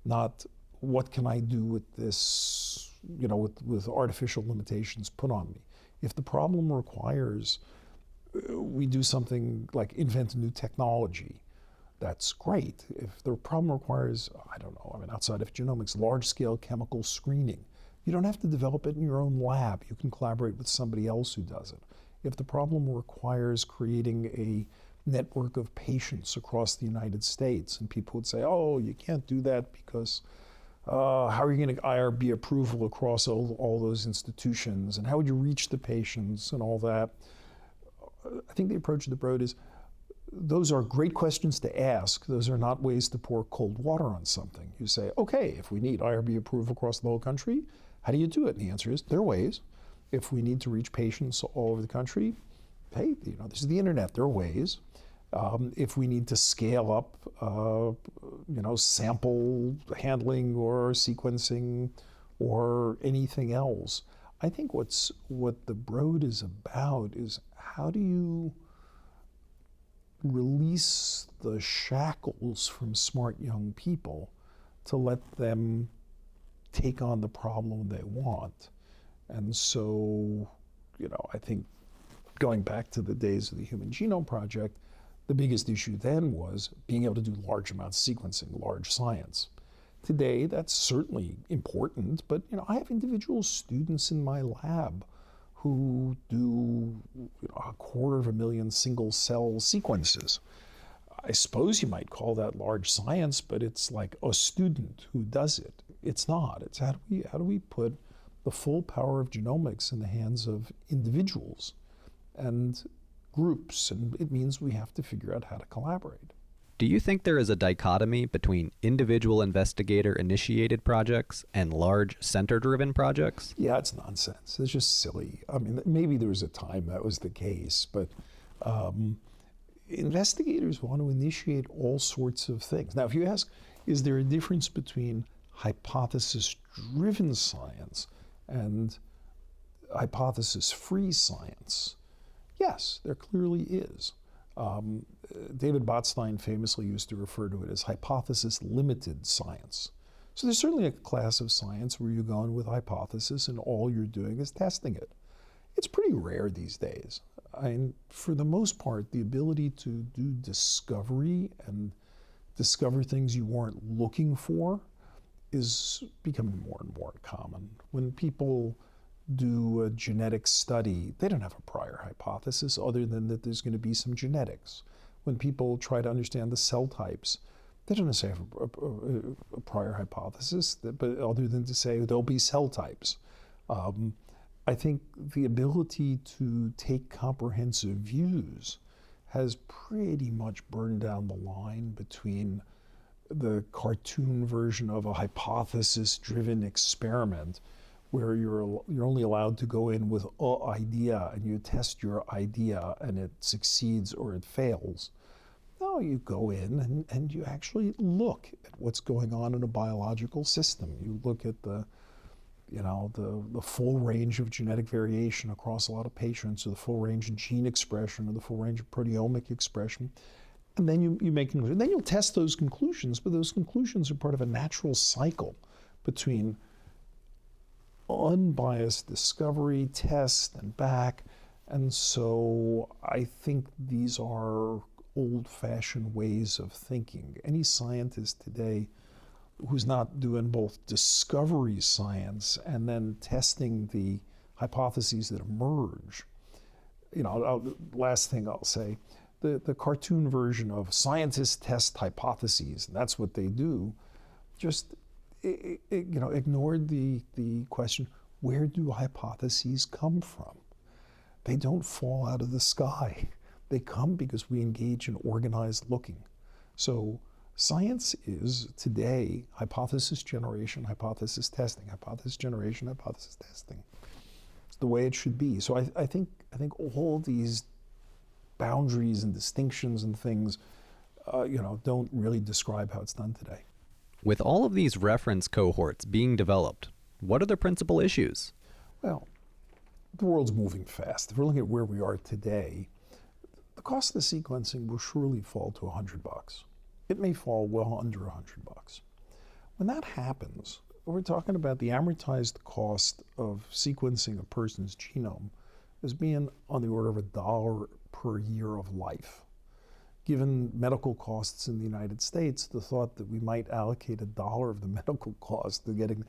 Not what can I do with this, with artificial limitations put on me. If the problem requires we do something like invent a new technology, that's great. If the problem requires, outside of genomics, large-scale chemical screening, you don't have to develop it in your own lab. You can collaborate with somebody else who does it. If the problem requires creating a network of patients across the United States, and people would say, oh, you can't do that because how are you going to IRB approval across all those institutions, and how would you reach the patients and all that? I think the approach of the Broad is, those are great questions to ask. Those are not ways to pour cold water on something. You say, okay, if we need IRB approval across the whole country, how do you do it? And the answer is, there are ways. If we need to reach patients all over the country, hey, this is the internet, there are ways. If we need to scale up, sample handling or sequencing or anything else, I think what the Broad is about is how do you release the shackles from smart young people to let them take on the problem they want. And so, I think going back to the days of the Human Genome Project, the biggest issue then was being able to do large amounts of sequencing, large science. Today, that's certainly important, but I have individual students in my lab who do 250,000 single-cell sequences. I suppose you might call that large science, but it's like a student who does it. It's not. It's how do we put the full power of genomics in the hands of individuals and groups, and it means we have to figure out how to collaborate. Do you think there is a dichotomy between individual investigator-initiated projects and large center-driven projects? Yeah, it's nonsense. It's just silly. I mean, maybe there was a time that was the case, but investigators want to initiate all sorts of things. Now, if you ask, is there a difference between hypothesis-driven science and hypothesis-free science? Yes, there clearly is. David Botstein famously used to refer to it as hypothesis-limited science. So there's certainly a class of science where you go in with hypothesis and all you're doing is testing it. It's pretty rare these days. For the most part, the ability to do discovery and discover things you weren't looking for is becoming more and more common. When people do a genetic study, they don't have a prior hypothesis other than that there's going to be some genetics. When people try to understand the cell types, they don't necessarily have a prior hypothesis, but other than to say there'll be cell types. I think the ability to take comprehensive views has pretty much burned down the line between the cartoon version of a hypothesis-driven experiment where you're only allowed to go in with an idea and you test your idea and it succeeds or it fails. No, you go in and you actually look at what's going on in a biological system. You look at the full range of genetic variation across a lot of patients, or the full range of gene expression, or the full range of proteomic expression, and then you make conclusions. And then you'll test those conclusions, but those conclusions are part of a natural cycle between unbiased discovery, test, and back. And so I think these are old-fashioned ways of thinking. Any scientist today who's not doing both discovery science and then testing the hypotheses that emerge, last thing I'll say, the cartoon version of scientists test hypotheses, and that's what they do, just ignored the question, where do hypotheses come from? They don't fall out of the sky. They come because we engage in organized looking. So science is today hypothesis generation, hypothesis testing, hypothesis generation, hypothesis testing. It's the way it should be. So I think all these boundaries and distinctions and things, don't really describe how it's done today. With all of these reference cohorts being developed, what are the principal issues? Well, the world's moving fast. If we're looking at where we are today, the cost of the sequencing will surely fall to $100. It may fall well under $100. When that happens, we're talking about the amortized cost of sequencing a person's genome as being on the order of $1 per year of life. Given medical costs in the United States, the thought that we might allocate $1 of the medical cost to getting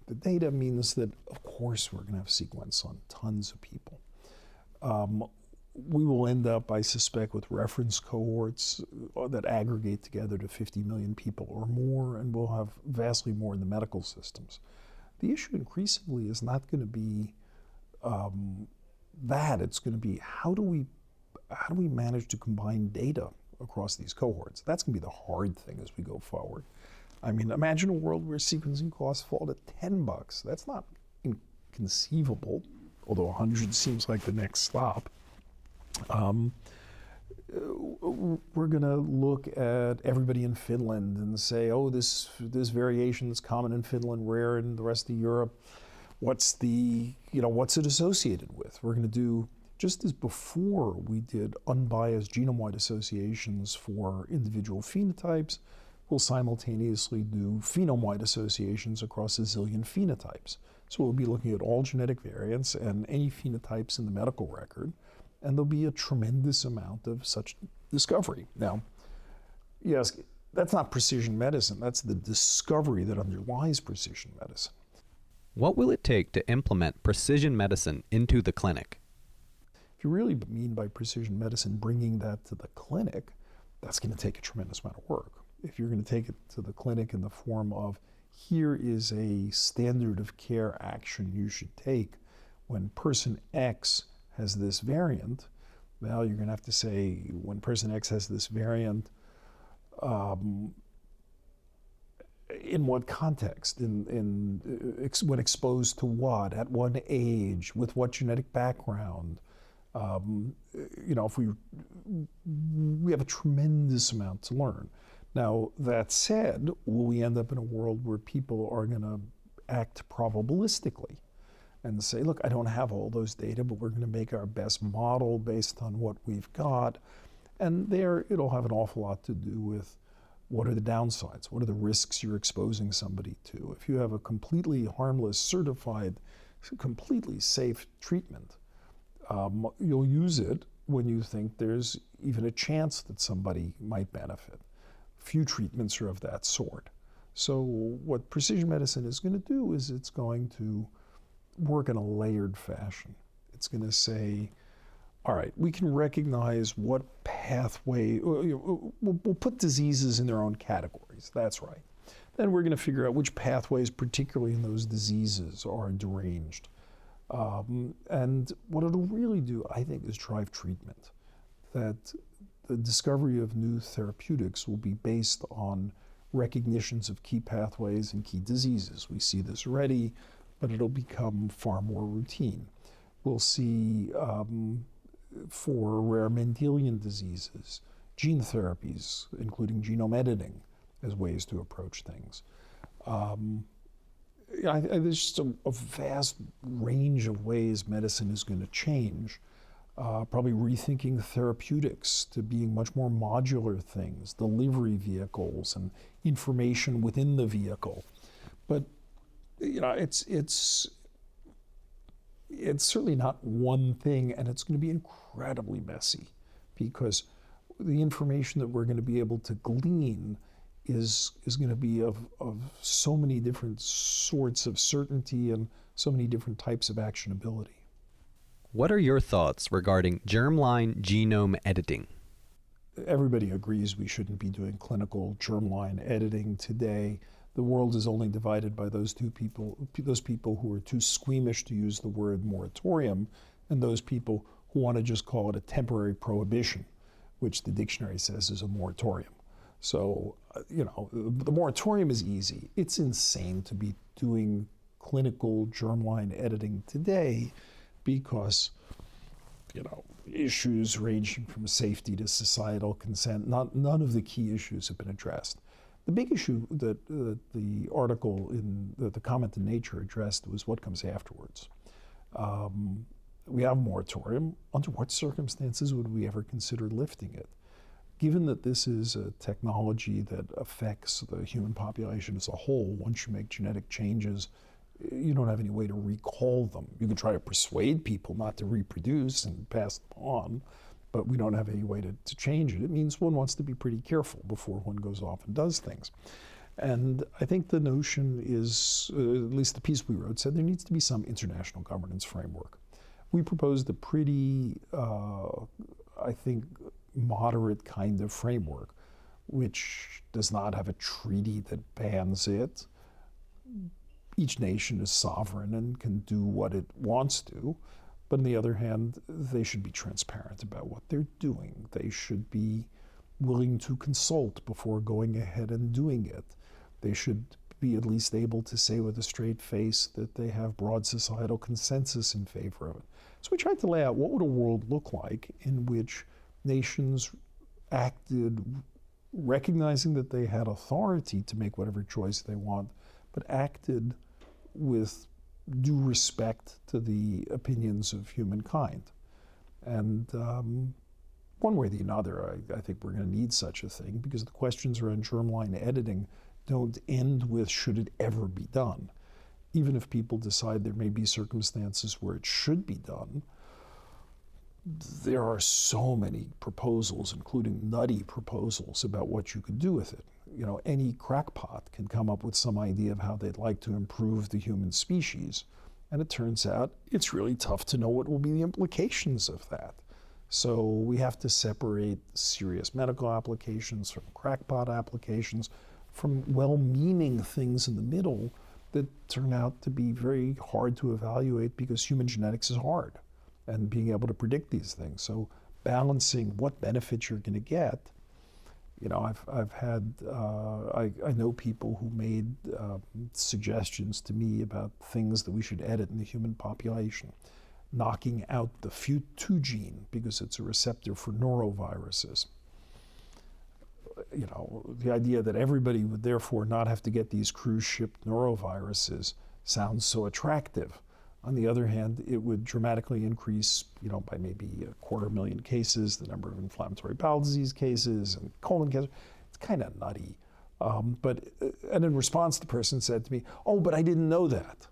the data means that, of course, we're going to have sequence on tons of people. We will end up, I suspect, with reference cohorts that aggregate together to 50 million people or more, and we'll have vastly more in the medical systems. The issue increasingly is not going to be that. It's going to be how do we manage to combine data across these cohorts? That's going to be the hard thing as we go forward. I mean, imagine a world where sequencing costs fall to $10. That's not inconceivable, although 100 seems like the next stop. We're going to look at everybody in Finland and say, oh, this variation that's common in Finland, rare in the rest of Europe. What's it associated with? We're going to do, just as before we did unbiased genome-wide associations for individual phenotypes, will simultaneously do phenome-wide associations across a zillion phenotypes. So we'll be looking at all genetic variants and any phenotypes in the medical record, and there'll be a tremendous amount of such discovery. Now, yes, that's not precision medicine. That's the discovery that underlies precision medicine. What will it take to implement precision medicine into the clinic? If you really mean by precision medicine bringing that to the clinic, that's going to take a tremendous amount of work. If you're going to take it to the clinic in the form of, here is a standard of care action you should take when person X has this variant, well, you're going to have to say, when person X has this variant, in what context, when exposed to what, at what age, with what genetic background. If we have a tremendous amount to learn. Now, that said, will we end up in a world where people are going to act probabilistically and say, look, I don't have all those data, but we're going to make our best model based on what we've got. And there, it'll have an awful lot to do with what are the downsides? What are the risks you're exposing somebody to? If you have a completely harmless, certified, completely safe treatment, you'll use it when you think there's even a chance that somebody might benefit. Few treatments are of that sort. So what precision medicine is going to do is it's going to work in a layered fashion. It's going to say, all right, we can recognize what pathway, we'll put diseases in their own categories, that's right. Then we're going to figure out which pathways, particularly in those diseases, are deranged. And what it'll really do, I think, is drive treatment. That the discovery of new therapeutics will be based on recognitions of key pathways and key diseases. We see this already, but it'll become far more routine. We'll see for rare Mendelian diseases, gene therapies, including genome editing, as ways to approach things. There's just a vast range of ways medicine is going to change. Probably rethinking therapeutics to being much more modular things, delivery vehicles and information within the vehicle. But it's certainly not one thing, and it's going to be incredibly messy because the information that we're going to be able to glean is going to be of so many different sorts of certainty and so many different types of actionability. What are your thoughts regarding germline genome editing? Everybody agrees we shouldn't be doing clinical germline editing today. The world is only divided by those people who are too squeamish to use the word moratorium, and those people who want to just call it a temporary prohibition, which the dictionary says is a moratorium. So, the moratorium is easy. It's insane to be doing clinical germline editing today because, issues ranging from safety to societal consent, none of the key issues have been addressed. The big issue that the article the comment in Nature addressed was what comes afterwards. We have a moratorium. Under what circumstances would we ever consider lifting it? Given that this is a technology that affects the human population as a whole, once you make genetic changes, you don't have any way to recall them. You can try to persuade people not to reproduce and pass them on, but we don't have any way to change it. It means one wants to be pretty careful before one goes off and does things. And I think the notion is, at least the piece we wrote said there needs to be some international governance framework. We proposed a pretty, I think, moderate kind of framework, which does not have a treaty that bans it. Each nation is sovereign and can do what it wants to, but on the other hand, they should be transparent about what they're doing. They should be willing to consult before going ahead and doing it. They should be at least able to say with a straight face that they have broad societal consensus in favor of it. So we tried to lay out what would a world look like in which nations acted recognizing that they had authority to make whatever choice they want, but acted with due respect to the opinions of humankind. And one way or the other, I think we're going to need such a thing, because the questions around germline editing don't end with should it ever be done. Even if people decide there may be circumstances where it should be done, there are so many proposals, including nutty proposals, about what you could do with it. You know, any crackpot can come up with some idea of how they'd like to improve the human species. And it turns out it's really tough to know what will be the implications of that. So we have to separate serious medical applications from crackpot applications, from well-meaning things in the middle that turn out to be very hard to evaluate because human genetics is hard and being able to predict these things. So balancing what benefits you're going to get. You know, I know people who made suggestions to me about things that we should edit in the human population, knocking out the FUT2 gene because it's a receptor for noroviruses. You know, the idea that everybody would therefore not have to get these cruise ship noroviruses sounds so attractive. On the other hand, it would dramatically increase, you know, by maybe 250,000 cases, the number of inflammatory bowel disease cases and colon cancer. It's kind of nutty. And in response, the person said to me, "Oh, but I didn't know that."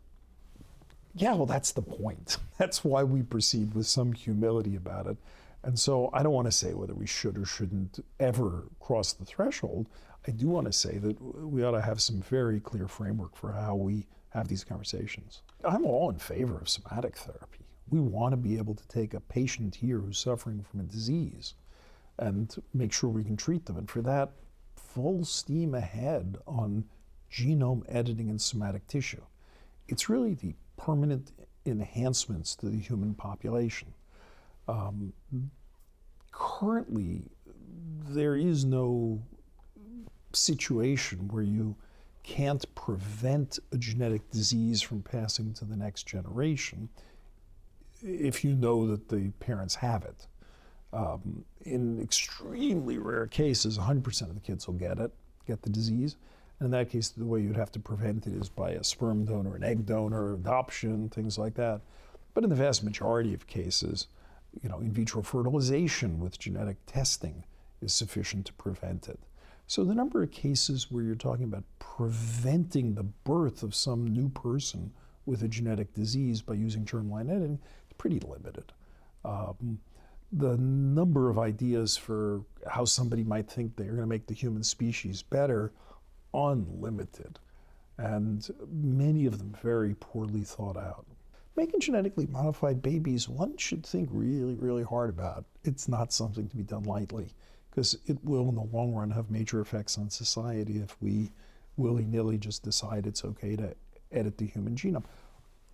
Yeah, well, that's the point. That's why we proceed with some humility about it. And so I don't want to say whether we should or shouldn't ever cross the threshold. I do want to say that we ought to have some very clear framework for how we have these conversations. I'm all in favor of somatic therapy. We want to be able to take a patient here who's suffering from a disease and make sure we can treat them. And for that, full steam ahead on genome editing in somatic tissue. It's really the permanent enhancements to the human population. Currently, there is no situation where you can't prevent a genetic disease from passing to the next generation if you know that the parents have it. In extremely rare cases, 100% of the kids will get the disease. And in that case, the way you'd have to prevent it is by a sperm donor, an egg donor, adoption, things like that. But in the vast majority of cases, you know, in vitro fertilization with genetic testing is sufficient to prevent it. So the number of cases where you're talking about preventing the birth of some new person with a genetic disease by using germline editing is pretty limited. The number of ideas for how somebody might think they're going to make the human species better, unlimited, and many of them very poorly thought out. Making genetically modified babies, one should think really, really hard about. It's not something to be done lightly, because it will in the long run have major effects on society if we willy-nilly just decide it's okay to edit the human genome.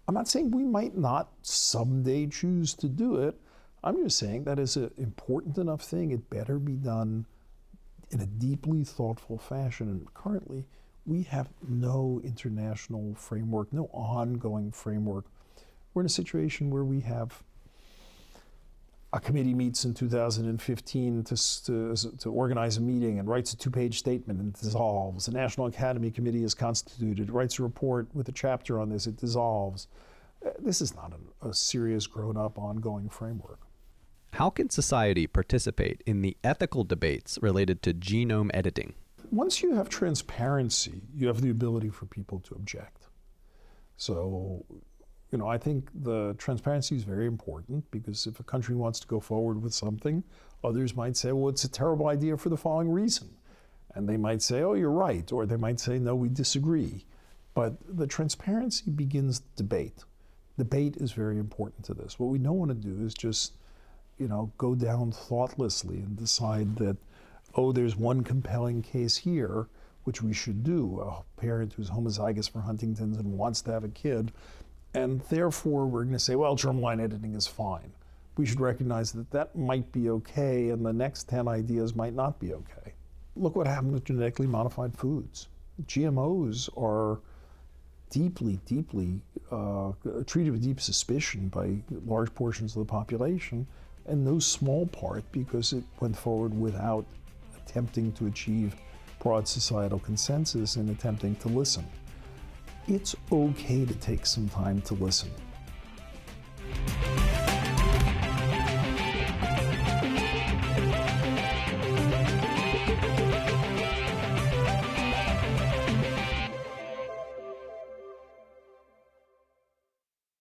I'm not saying we might not someday choose to do it. I'm just saying that is an important enough thing. It better be done in a deeply thoughtful fashion. And currently, we have no international framework, no ongoing framework. We're in a situation where we have a committee meets in 2015 to organize a meeting and writes a 2-page statement and dissolves. A National Academy Committee is constituted, writes a report with a chapter on this, it dissolves. This is not a serious, grown-up, ongoing framework. How can society participate in the ethical debates related to genome editing? Once you have transparency, you have the ability for people to object. So, you know, I think the transparency is very important, because if a country wants to go forward with something, others might say, well, it's a terrible idea for the following reason. And they might say, oh, you're right. Or they might say, no, we disagree. But the transparency begins debate. Debate is very important to this. What we don't want to do is just, you know, go down thoughtlessly and decide that, oh, there's one compelling case here, which we should do. A parent who's homozygous for Huntington's and wants to have a kid, and therefore we're going to say, well, germline editing is fine. We should recognize that that might be okay, and the next 10 ideas might not be okay. Look what happened with genetically modified foods. GMOs are deeply, deeply treated with deep suspicion by large portions of the population, and no small part because it went forward without attempting to achieve broad societal consensus and attempting to listen. It's okay to take some time to listen.